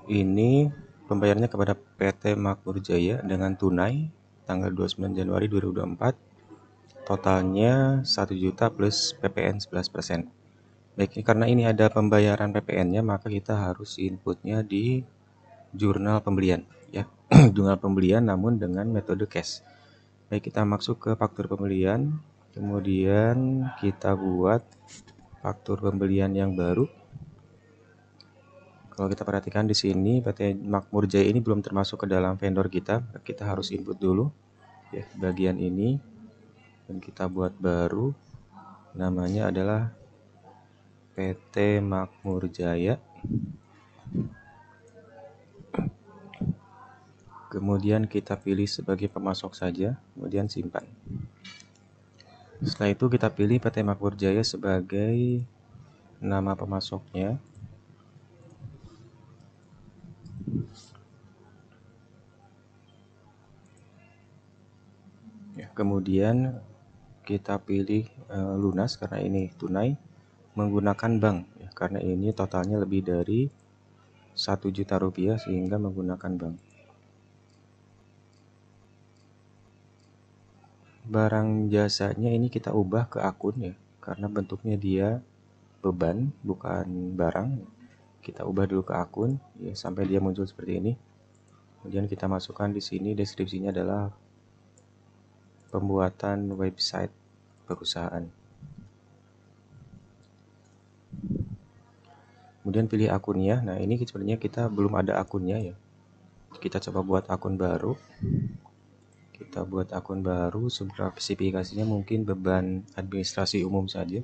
Ini pembayarannya kepada PT Makmur Jaya dengan tunai tanggal 29 Januari 2024. Totalnya 1 juta plus PPN 11%. Baik, karena ini ada pembayaran PPN-nya, maka kita harus inputnya di jurnal pembelian ya. Jurnal pembelian namun dengan metode cash. Baik, kita masuk ke faktur pembelian, kemudian kita buat faktur pembelian yang baru. Kalau kita perhatikan di sini PT Makmur Jaya ini belum termasuk ke dalam vendor kita. Kita harus input dulu ya bagian ini. Dan kita buat baru, namanya adalah PT Makmur Jaya. Kemudian kita pilih sebagai pemasok saja, kemudian simpan. Setelah itu kita pilih PT Makmur Jaya sebagai nama pemasoknya. Ya, kemudian kita pilih lunas karena ini tunai, menggunakan bank ya, karena ini totalnya lebih dari 1 juta rupiah sehingga menggunakan bank. Barang jasanya ini kita ubah ke akun ya, karena bentuknya dia beban bukan barang. Kita ubah dulu ke akun ya sampai dia muncul seperti ini. Kemudian kita masukkan di sini deskripsinya adalah pembuatan website perusahaan. Kemudian pilih akunnya. Nah, ini sebenarnya kita belum ada akunnya ya. Kita coba buat akun baru. Kita buat akun baru, spesifikasinya mungkin beban administrasi umum saja.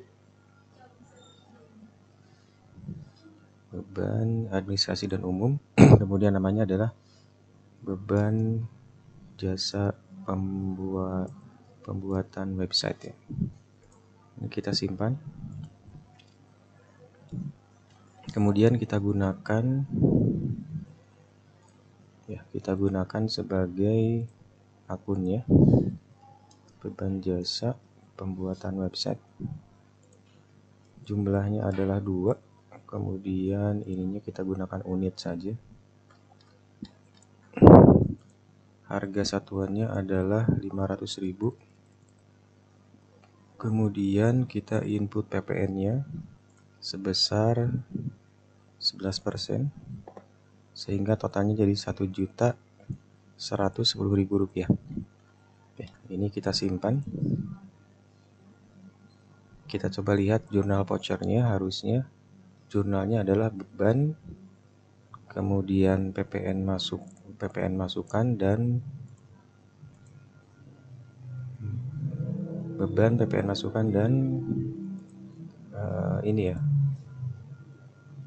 Beban administrasi dan umum. Kemudian namanya adalah beban jasa pembuatan website ya. Ini kita simpan. Kemudian kita gunakan sebagai akunnya beban jasa pembuatan website. Jumlahnya adalah 2. Kemudian ininya kita gunakan unit saja. Harga satuannya adalah 500.000. Kemudian kita input PPN-nya sebesar 11%, sehingga totalnya jadi Rp1.110.000. Oke, ini kita simpan. Kita coba lihat jurnal vouchernya. Harusnya jurnalnya adalah beban, kemudian PPN masukan dan beban, PPN masukan dan ini ya,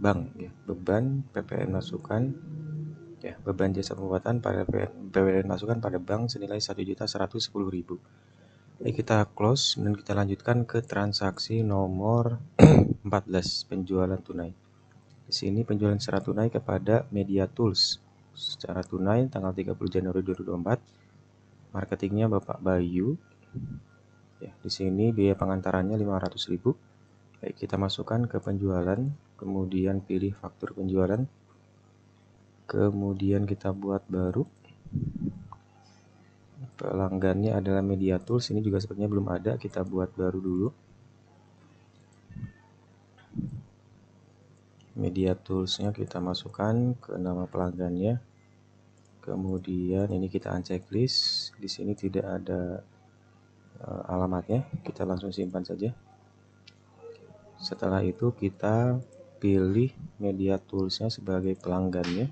bank ya, beban, PPN masukan ya, beban jasa pembuatan pada PPN masukan pada bank senilai Rp1.110.000. Baik, kita close dan kita lanjutkan ke transaksi nomor 14, penjualan tunai. Di sini penjualan secara tunai kepada Media Tools secara tunai tanggal 30 Januari 2024. Marketingnya Bapak Bayu. Ya, di sini biaya pengantarannya 500.000. Baik, kita masukkan ke penjualan, kemudian pilih faktur penjualan, kemudian kita buat baru. Pelanggannya adalah Media Tools, ini juga sepertinya belum ada, kita buat baru dulu. Media Tools-nya kita masukkan ke nama pelanggannya. Kemudian ini kita unchecklist, di sini tidak ada alamatnya, kita langsung simpan saja. Setelah itu kita pilih Media Tools-nya sebagai pelanggannya.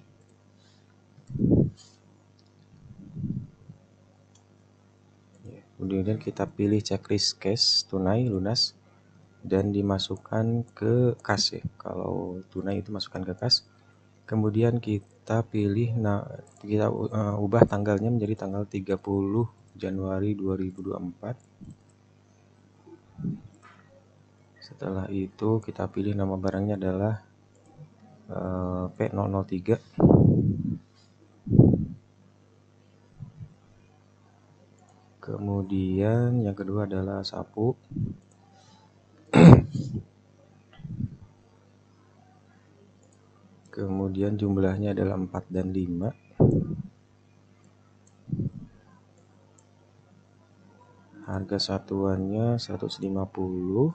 Kemudian kita pilih checklist cash, tunai, lunas, dan dimasukkan ke kas ya. Kalau tunai itu masukkan ke kas. Kemudian kita pilih, kita ubah tanggalnya menjadi tanggal 30 Januari 2024. Setelah itu kita pilih nama barangnya adalah P003. Kemudian yang kedua adalah sapu. Kemudian jumlahnya adalah 4 dan 5. Harga satuannya 150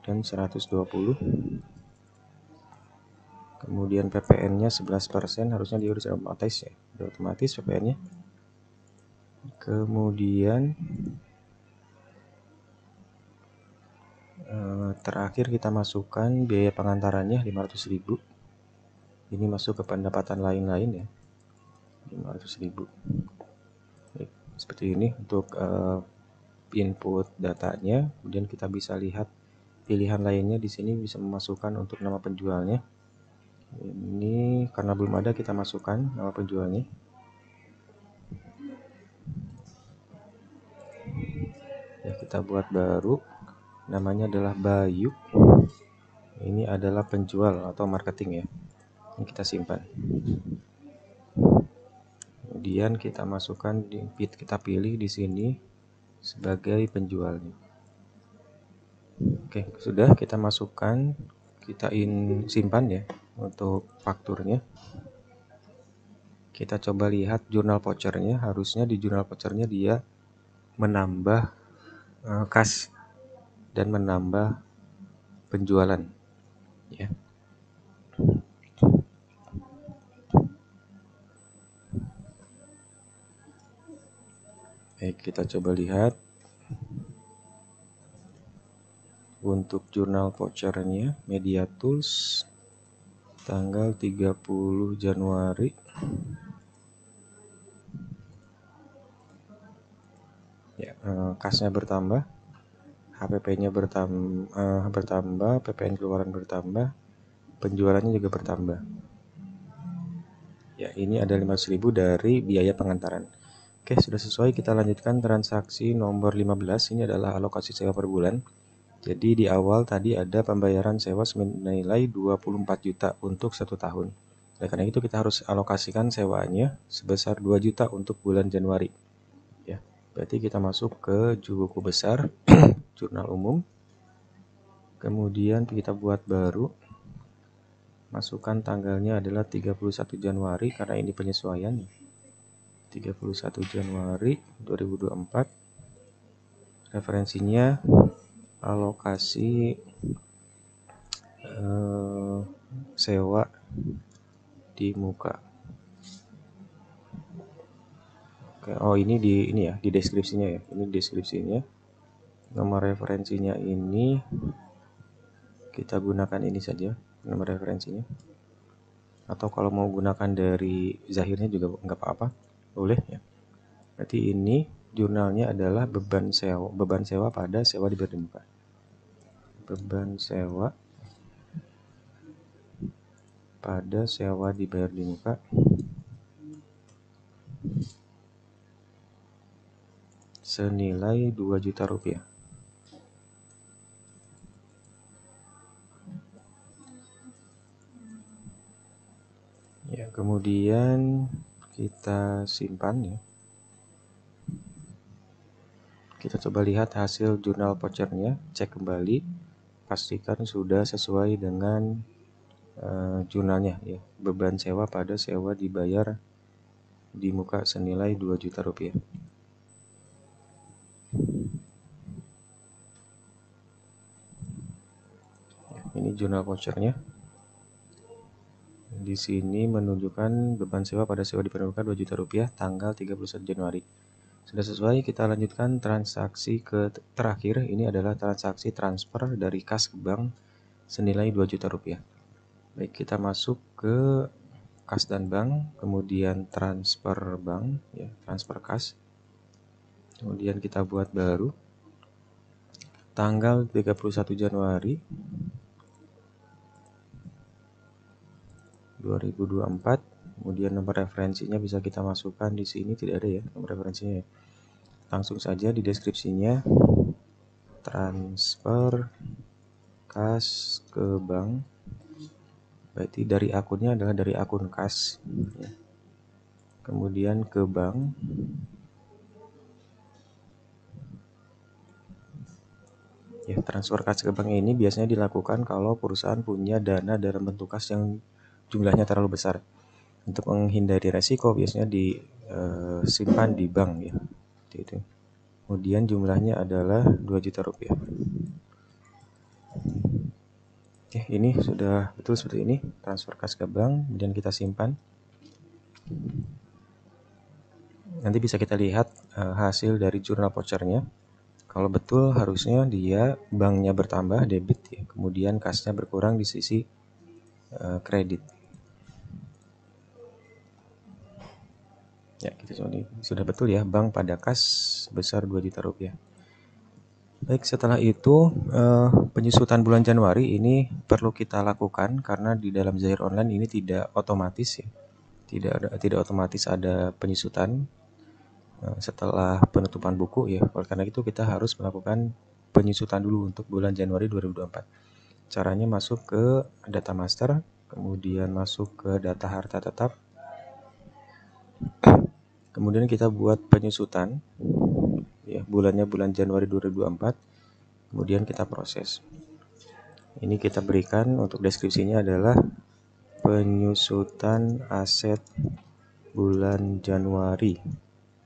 dan 120. Kemudian PPN-nya 11%, harusnya dia udah otomatis ya. Udah otomatis PPN-nya. Kemudian terakhir kita masukkan biaya pengantarannya 500.000. Ini masuk ke pendapatan lain-lain ya. 500.000. Seperti ini untuk input datanya. Kemudian kita bisa lihat pilihan lainnya di sini, bisa memasukkan untuk nama penjualnya. Ini karena belum ada, kita masukkan nama penjualnya. Ya, kita buat baru. Namanya adalah Bayu. Ini adalah penjual atau marketing ya. Ini kita simpan. Kemudian kita masukkan, kita pilih di sini sebagai penjualnya. Oke, sudah kita masukkan, kita simpan ya. untuk fakturnya. Kita coba lihat jurnal vouchernya. Harusnya di jurnal vouchernya dia menambah kas dan menambah penjualan, ya. Baik, kita coba lihat untuk jurnal vouchernya, media tools tanggal 30 Januari. Ya, kasnya bertambah, HPP-nya bertambah, PPN keluaran bertambah, penjualannya juga bertambah. Ya, ini ada 500.000 dari biaya pengantaran. Oke, sudah sesuai. Kita lanjutkan transaksi nomor 15. Ini adalah alokasi sewa per bulan. Jadi di awal tadi ada pembayaran sewa senilai 24 juta untuk 1 tahun. Oleh karena itu kita harus alokasikan sewanya sebesar 2 juta untuk bulan Januari. Ya, berarti kita masuk ke buku besar, jurnal umum. Kemudian kita buat baru. Masukkan tanggalnya adalah 31 Januari karena ini penyesuaian. 31 Januari 2024. Referensinya alokasi sewa di muka. Oke, oh ini di deskripsinya ya. Ini deskripsinya. Nomor referensinya ini kita gunakan ini saja, nomor referensinya. Atau kalau mau gunakan dari zahirnya juga nggak apa-apa, boleh ya. Berarti ini jurnalnya adalah beban sewa pada sewa dibayar di muka. Beban sewa pada sewa dibayar di muka senilai 2 juta rupiah. Ya, kemudian kita simpan ya. Kita coba lihat hasil jurnal vouchernya, cek kembali, pastikan sudah sesuai dengan jurnalnya ya. Beban sewa pada sewa dibayar di muka senilai 2 juta rupiah. Ini jurnal vouchernya. Di sini menunjukkan beban sewa pada sewa dibayar di muka 2 juta rupiah tanggal 31 Januari. Sudah sesuai, kita lanjutkan transaksi terakhir. Ini adalah transaksi transfer dari kas ke bank senilai 2 juta rupiah. Baik, kita masuk ke kas dan bank, kemudian transfer bank, ya, transfer kas. Kemudian kita buat baru. Tanggal 31 Januari 2024. Kemudian nomor referensinya bisa kita masukkan di sini, tidak ada ya nomor referensinya ya. Langsung saja di deskripsinya, transfer kas ke bank. Berarti dari akunnya adalah dari akun kas ya. Kemudian ke bank. Ya, transfer kas ke bank ini biasanya dilakukan kalau perusahaan punya dana dalam bentuk kas yang jumlahnya terlalu besar. Untuk menghindari resiko biasanya disimpan di bank ya. Itu. Kemudian jumlahnya adalah 2 juta rupiah. Oke, ini sudah betul seperti ini, transfer kas ke bank, kemudian kita simpan. Nanti bisa kita lihat hasil dari jurnal vouchernya. Kalau betul harusnya dia banknya bertambah debit ya, kemudian kasnya berkurang di sisi kredit. Ya, kita sudah betul ya, bank pada kas sebesar 2 juta rupiah. Baik, setelah itu penyusutan bulan Januari ini perlu kita lakukan karena di dalam Zahir Online ini tidak otomatis ya. Tidak otomatis ada penyusutan setelah penutupan buku ya. Oleh karena itu kita harus melakukan penyusutan dulu untuk bulan Januari 2024. Caranya masuk ke data master, kemudian masuk ke data harta tetap. Kemudian kita buat penyusutan ya, bulannya bulan Januari 2024. Kemudian kita proses. Ini kita berikan untuk deskripsinya adalah penyusutan aset bulan Januari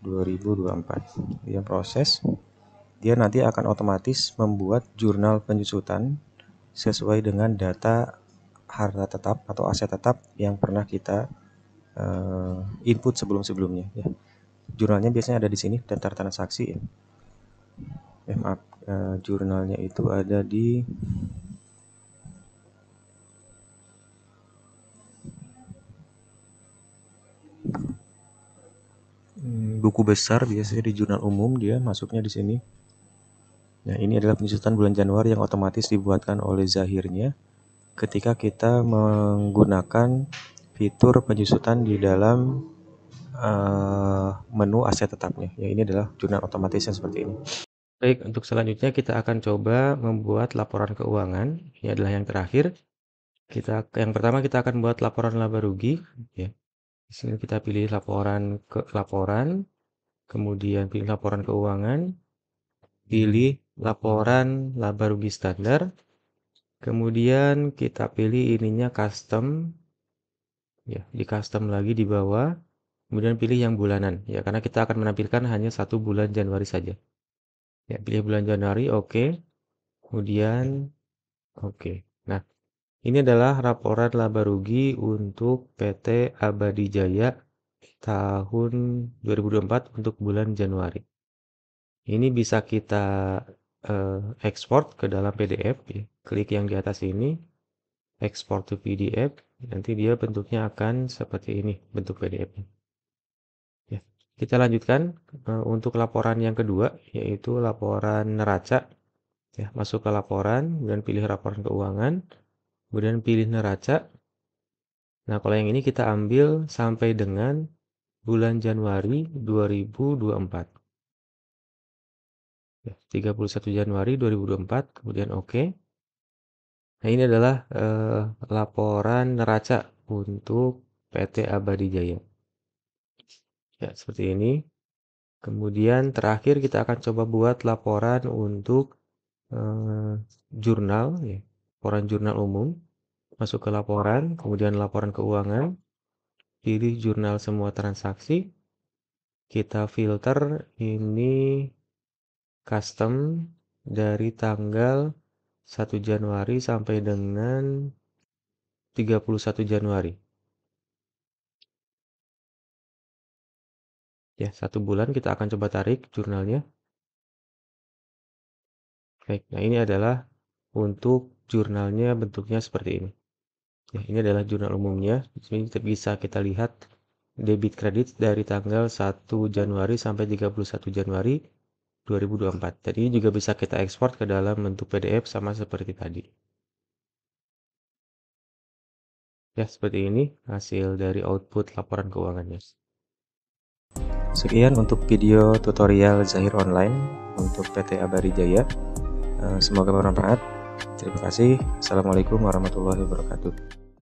2024. Dia proses, dia nanti akan otomatis membuat jurnal penyusutan sesuai dengan data harta tetap atau aset tetap yang pernah kita input sebelum-sebelumnya ya. Jurnalnya biasanya ada di sini, daftar transaksi ya. Jurnalnya itu ada di buku besar, biasanya di jurnal umum dia masuknya di sini. Nah, ini adalah penyusutan bulan Januari yang otomatis dibuatkan oleh Zahirnya ketika kita menggunakan fitur penyusutan di dalam menu aset tetapnya. Ya, ini adalah jurnal otomatisnya seperti ini. Baik, untuk selanjutnya kita akan coba membuat laporan keuangan. Ini adalah yang terakhir. Yang pertama kita akan buat laporan laba rugi. Ya. Di sini kita pilih laporan, kemudian pilih laporan keuangan, pilih laporan laba rugi standar, kemudian kita pilih ininya custom, ya di custom lagi di bawah, kemudian pilih yang bulanan, ya karena kita akan menampilkan hanya 1 bulan Januari saja. Ya pilih bulan Januari, oke, kemudian oke. Nah, ini adalah laporan laba rugi untuk PT Abadi Jaya tahun 2024 untuk bulan Januari. Ini bisa kita ekspor ke dalam PDF ya. Klik yang di atas ini, export to PDF, nanti dia bentuknya akan seperti ini bentuk PDF-nya. Ya, kita lanjutkan untuk laporan yang kedua, yaitu laporan neraca. Ya, masuk ke laporan, kemudian pilih laporan keuangan, kemudian pilih neraca. Nah, kalau yang ini kita ambil sampai dengan bulan Januari 2024. 31 Januari 2024, kemudian oke. Nah, ini adalah laporan neraca untuk PT Abadi Jaya. Ya, seperti ini. Kemudian terakhir kita akan coba buat laporan untuk jurnal, ya. Laporan jurnal umum. Masuk ke laporan, kemudian laporan keuangan. Pilih jurnal semua transaksi. Kita filter ini custom dari tanggal 1 Januari sampai dengan 31 Januari. Ya, 1 bulan kita akan coba tarik jurnalnya. Baik, nah ini adalah untuk jurnalnya bentuknya seperti ini. Ya, ini adalah jurnal umumnya. Di sini bisa kita lihat debit kredit dari tanggal 1 Januari sampai 31 Januari 2024. Jadi ini juga bisa kita ekspor ke dalam bentuk PDF sama seperti tadi. Ya, seperti ini hasil dari output laporan keuangannya. Sekian untuk video tutorial Zahir Online untuk PT Abadi Jaya. Semoga bermanfaat. Terima kasih. Assalamualaikum warahmatullahi wabarakatuh.